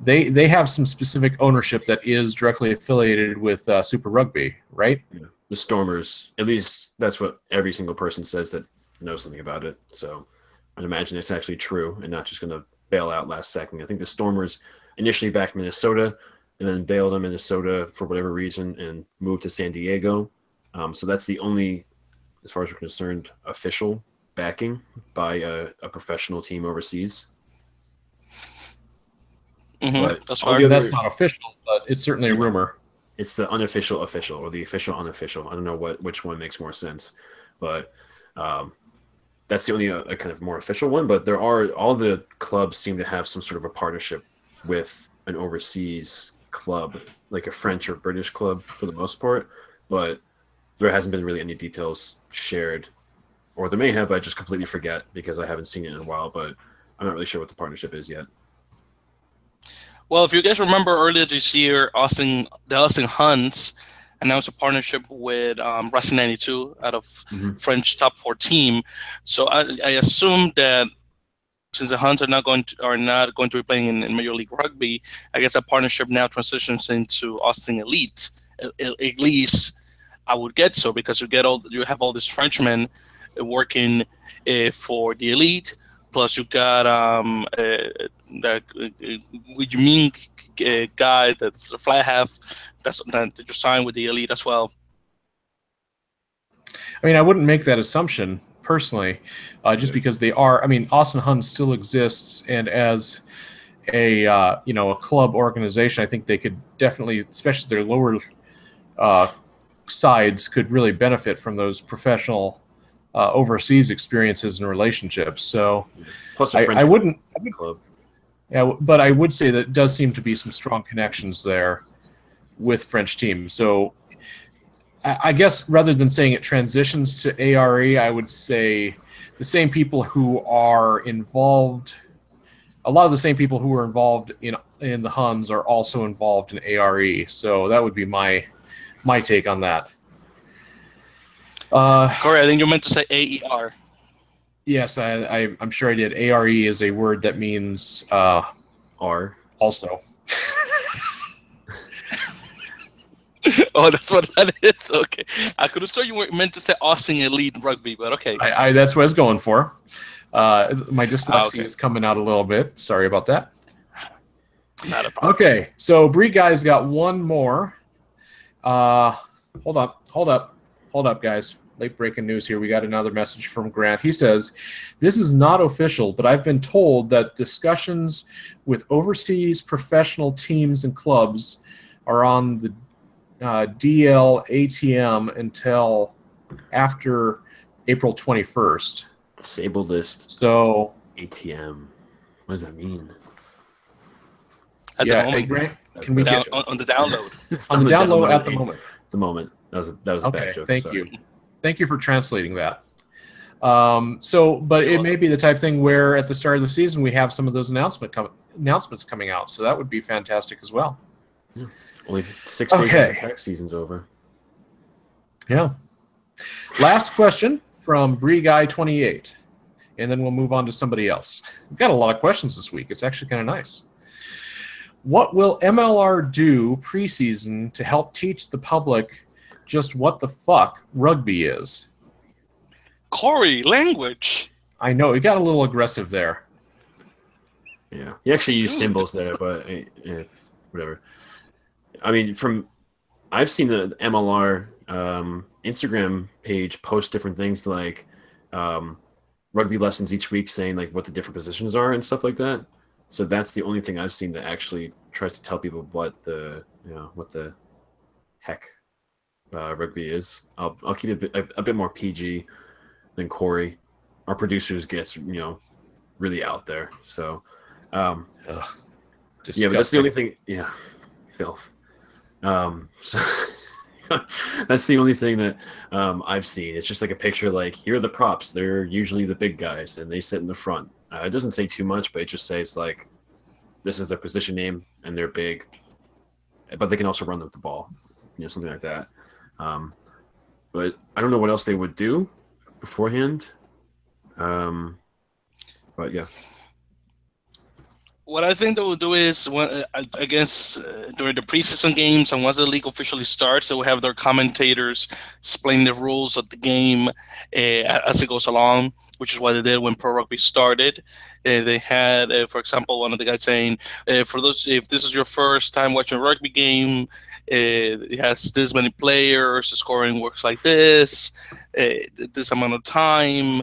they have some specific ownership that is directly affiliated with Super Rugby, right? Yeah. The Stormers, at least that's what every single person says that knows something about it. So I'd imagine it's actually true and not just going to bail out last second. I think the Stormers initially backed Minnesota and then bailed on Minnesota for whatever reason and moved to San Diego. So that's the only, as far as we're concerned, official backing by a professional team overseas. Mm-hmm. That's not official, but it's certainly a rumor. It's the unofficial official or the official unofficial. I don't know which one makes more sense, but that's the only kind of more official one. But all the clubs seem to have some sort of a partnership with an overseas club, like a French or British club for the most part. But there hasn't been really any details shared, or there may have. I just completely forget because I haven't seen it in a while. But I'm not really sure what the partnership is yet. Well, if you guys remember earlier this year, the Austin Huns announced a partnership with Racing 92 out of French top 4 team. So I assume that since the Huns are not going to be playing in Major League Rugby, I guess that partnership now transitions into Austin Elite. At least I would get so, because you have all these Frenchmen working for the Elite. Plus, you got that you mean guy, the fly half that you signed with the Elite as well. I mean, I wouldn't make that assumption personally, just because they are. I mean, Austin Huns still exists, and as a a club organization, I think they could definitely, especially their lower sides, could really benefit from those professional overseas experiences and relationships. So plus I wouldn't club. Yeah, but I would say that it does seem to be some strong connections there with French teams. So I guess rather than saying it transitions to ARE, I would say the same people who are involved, a lot of the same people who are involved in the Huns are also involved in ARE. So that would be my take on that. Corey, I think you meant to say AER. Yes, I'm sure I did. ARE is a word that means R also. Oh, that's what that is? Okay. I could have sworn you weren't meant to say Austin Elite Rugby, but okay. That's what I was going for. My dyslexia is coming out a little bit. Sorry about that. Not a problem. Okay, so Bree Guy's got one more. Hold up, guys. Late breaking news here. We got another message from Grant. He says, this is not official, but I've been told that discussions with overseas professional teams and clubs are on the DL ATM until after April 21st. Disable list. So ATM. What does that mean? At the moment. Grant, can we get on the download? on the download at the moment? The moment. That was a bad joke. Thank you. Thank you for translating that. But it may be the type of thing where at the start of the season we have some of those announcements coming out. So that would be fantastic as well. Yeah. Only 6 days after tax season's over. Yeah. Last question from Bree Guy 28, and then we'll move on to somebody else. We've got a lot of questions this week. It's actually kind of nice. What will MLR do preseason to help teach the public just what the fuck rugby is? Corey, language. I know, it got a little aggressive there. Yeah, you actually use symbols there, but whatever. I mean, I've seen the MLR Instagram page post different things like rugby lessons each week, saying like what the different positions are and stuff like that. So that's the only thing I've seen that actually tries to tell people what the heck rugby is. I'll keep it a bit more PG than Corey. Our producers gets really out there. So but that's the only thing. Yeah, filth. So that's the only thing that I've seen. It's just like a picture. Like, here are the props. They're usually the big guys, and they sit in the front. It doesn't say too much, but it just says like, this is their position name, and they're big, but they can also run with the ball, something like that. But I don't know what else they would do beforehand. But yeah. What I think they will do is, when, I guess, during the preseason games and once the league officially starts, they will have their commentators explain the rules of the game as it goes along, which is what they did when Pro Rugby started. They had, for example, one of the guys saying, for those, if this is your first time watching a rugby game, it has this many players, the scoring works like this amount of time.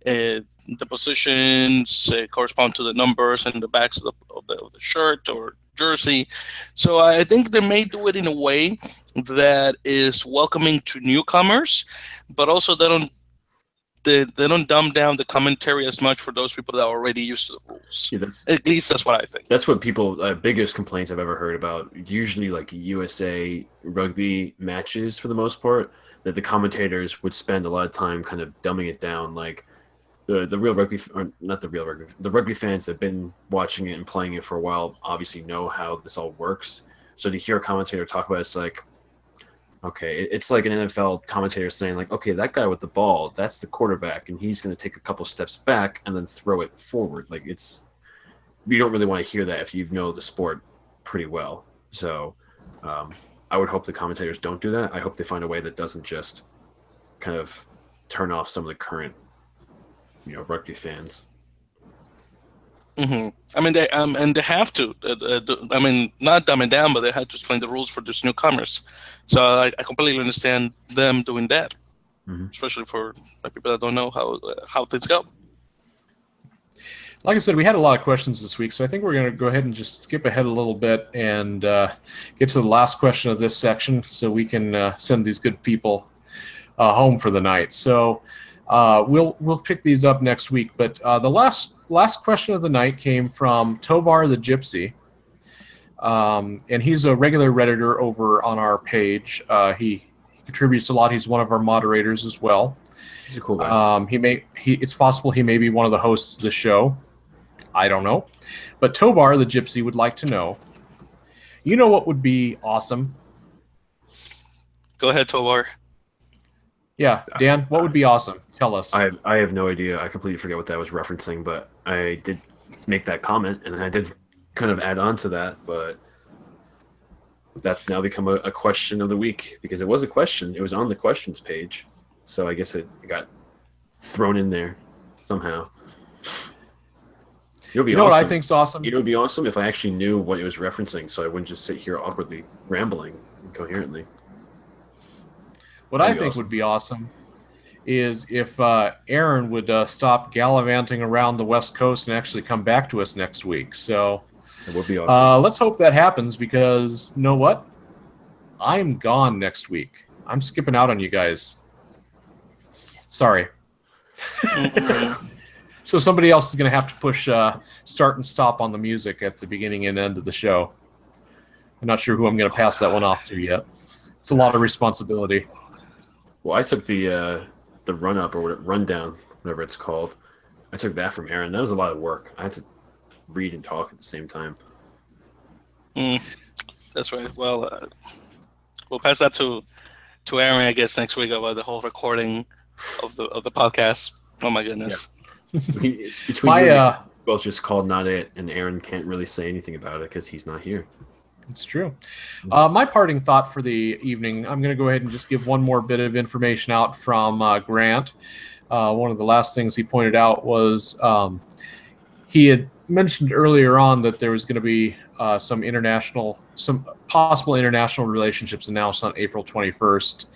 The positions correspond to the numbers and the backs of the shirt or jersey. So I think they may do it in a way that is welcoming to newcomers, but also they don't dumb down the commentary as much for those people that are already used to the rules. Yeah, at least that's what I think. That's what people biggest complaints I've ever heard about. Usually, like USA rugby matches, for the most part, that the commentators would spend a lot of time kind of dumbing it down, like. The real rugby, or not the real rugby, the rugby fans that have been watching it and playing it for a while obviously know how this all works. So to hear a commentator talk about it, it's like, okay, it's like an NFL commentator saying like, okay, that guy with the ball, that's the quarterback, and he's going to take a couple steps back and then throw it forward. Like, you don't really want to hear that if you know the sport pretty well. So I would hope the commentators don't do that. I hope they find a way that doesn't just kind of turn off some of the current rugby fans. Mm-hmm. I mean, they have to. I mean, not dumb it down, but they have to explain the rules for these newcomers. So I completely understand them doing that, especially for people that don't know how things go. Like I said, we had a lot of questions this week, so I think we're going to go ahead and just skip ahead a little bit and get to the last question of this section, so we can send these good people home for the night. So. We'll pick these up next week, but the last question of the night came from Tobar the Gypsy, and he's a regular Redditor over on our page. He contributes a lot. He's one of our moderators as well. He's a cool guy. It's possible he may be one of the hosts of the show. I don't know, but Tobar the Gypsy would like to know. What would be awesome? Go ahead, Tobar. Yeah, Dan, what would be awesome? Tell us. I have no idea. I completely forget what that was referencing, but I did make that comment, and I did kind of add on to that, but that's now become a question of the week, because it was a question. It was on the questions page, so I guess it got thrown in there somehow. It would be awesome. What I think's awesome? It would be awesome if I actually knew what it was referencing, so I wouldn't just sit here awkwardly rambling incoherently. What I think would be awesome is if Aaron would stop gallivanting around the West Coast and actually come back to us next week. So it would be awesome. Let's hope that happens, because you know what? I am gone next week. I'm skipping out on you guys. Sorry. So somebody else is going to have to push start and stop on the music at the beginning and end of the show. I'm not sure who I'm going to pass that one off to yet. It's a lot of responsibility. Well, I took the run-up or rundown, whatever it's called. I took that from Aaron. That was a lot of work. I had to read and talk at the same time. That's right. Well, we'll pass that to Aaron, I guess, next week about the whole recording of the podcast. Oh my goodness. Yeah. It's between you both just called not it, and Aaron can't really say anything about it because he's not here. It's true. My parting thought for the evening, I'm going to go ahead and just give one more bit of information out from Grant. One of the last things he pointed out was he had mentioned earlier on that there was going to be some possible international relationships announced on April 21st,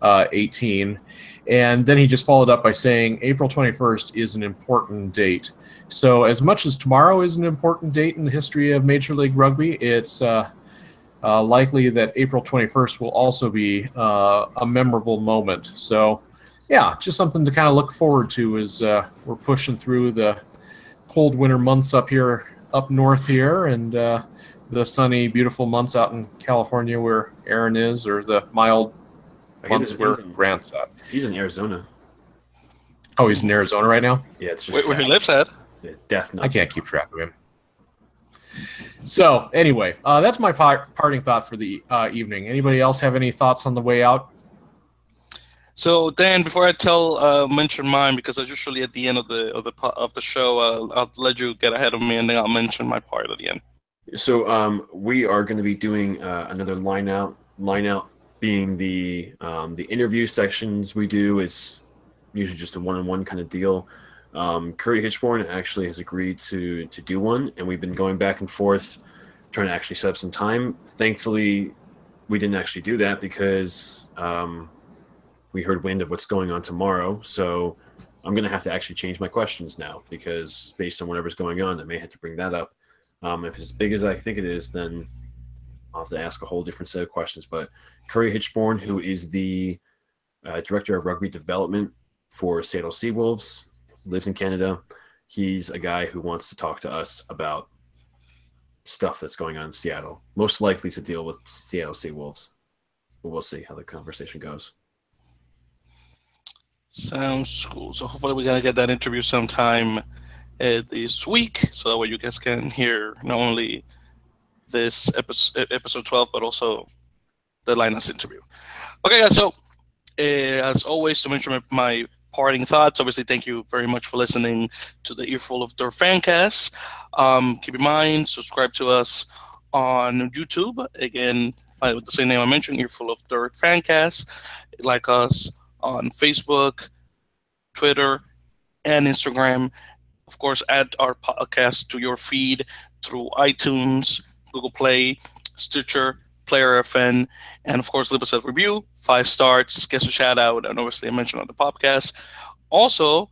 18. And then he just followed up by saying April 21st is an important date. So as much as tomorrow is an important date in the history of Major League Rugby, it's likely that April 21st will also be a memorable moment. So, yeah, just something to kind of look forward to as we're pushing through the cold winter months up north here, and the sunny, beautiful months out in California where Aaron is, or the mild months where Grant's at. He's in Arizona. Oh, he's in Arizona right now? Yeah, it's just where he lives at. Yeah, definitely. I can't keep track of him. So, anyway, that's my parting thought for the evening. Anybody else have any thoughts on the way out? So, Dan, before I mention mine, because I usually at the end of the show, I'll let you get ahead of me, and then I'll mention my part at the end. So, we are going to be doing another line out being the interview sections we do. It's usually just a one-on-one kind of deal. Curry Hitchborn actually has agreed to do one, and we've been going back and forth trying to actually set up some time. Thankfully, we didn't actually do that because we heard wind of what's going on tomorrow. So I'm going to have to actually change my questions now because based on whatever's going on, I may have to bring that up. If it's as big as I think it is, then I'll have to ask a whole different set of questions. But Curry Hitchborn, who is the Director of Rugby Development for Seattle Seawolves, lives in Canada. He's a guy who wants to talk to us about stuff that's going on in Seattle, most likely to deal with Seattle Seawolves. But we'll see how the conversation goes. Sounds cool. So hopefully we're going to get that interview sometime this week, so that way you guys can hear not only this episode 12, but also the Linus interview. Okay, guys, so as always, to mention my parting thoughts, obviously, thank you very much for listening to the Earful of Dirt Fancast. Keep in mind, subscribe to us on YouTube. Again, with the same name I mentioned, Earful of Dirt Fancast. Like us on Facebook, Twitter, and Instagram. Of course, add our podcast to your feed through iTunes, Google Play, Stitcher, Player FM, and of course, leave us a review, 5 stars, get a shout out, and obviously I mentioned on the podcast. Also,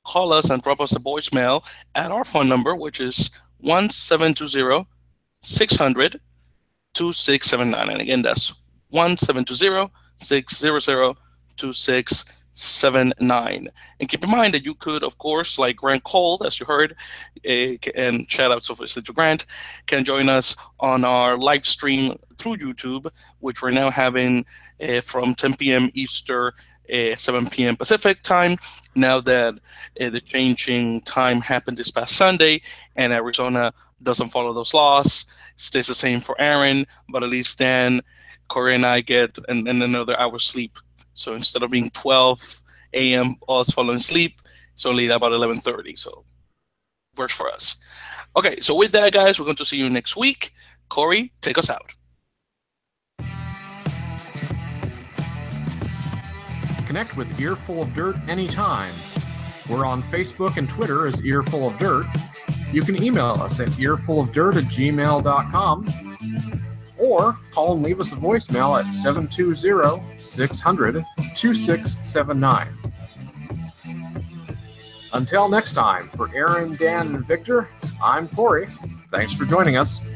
call us and drop us a voicemail at our phone number, which is 1-720-600-2679. And again, that's 1-720-600-2679. And keep in mind that you could, of course, like Grant Cole, as you heard, and shout outs obviously to Grant, can join us on our live stream through YouTube, which we're now having from 10 p.m. Eastern, 7 p.m. Pacific time, now that the changing time happened this past Sunday, and Arizona doesn't follow those laws. Stays the same for Aaron, but at least then Corey and I get another hour sleep. So instead of being 12 a.m. us following sleep, it's only about 11:30. So works for us. Okay, so with that, guys, we're going to see you next week. Corey, take us out. Connect with Earful of Dirt anytime. We're on Facebook and Twitter as Earful of Dirt. You can email us at earfulofdirt@gmail.com or call and leave us a voicemail at 720-600-2679. Until next time, for Aaron, Dan, and Victor, I'm Corey. Thanks for joining us.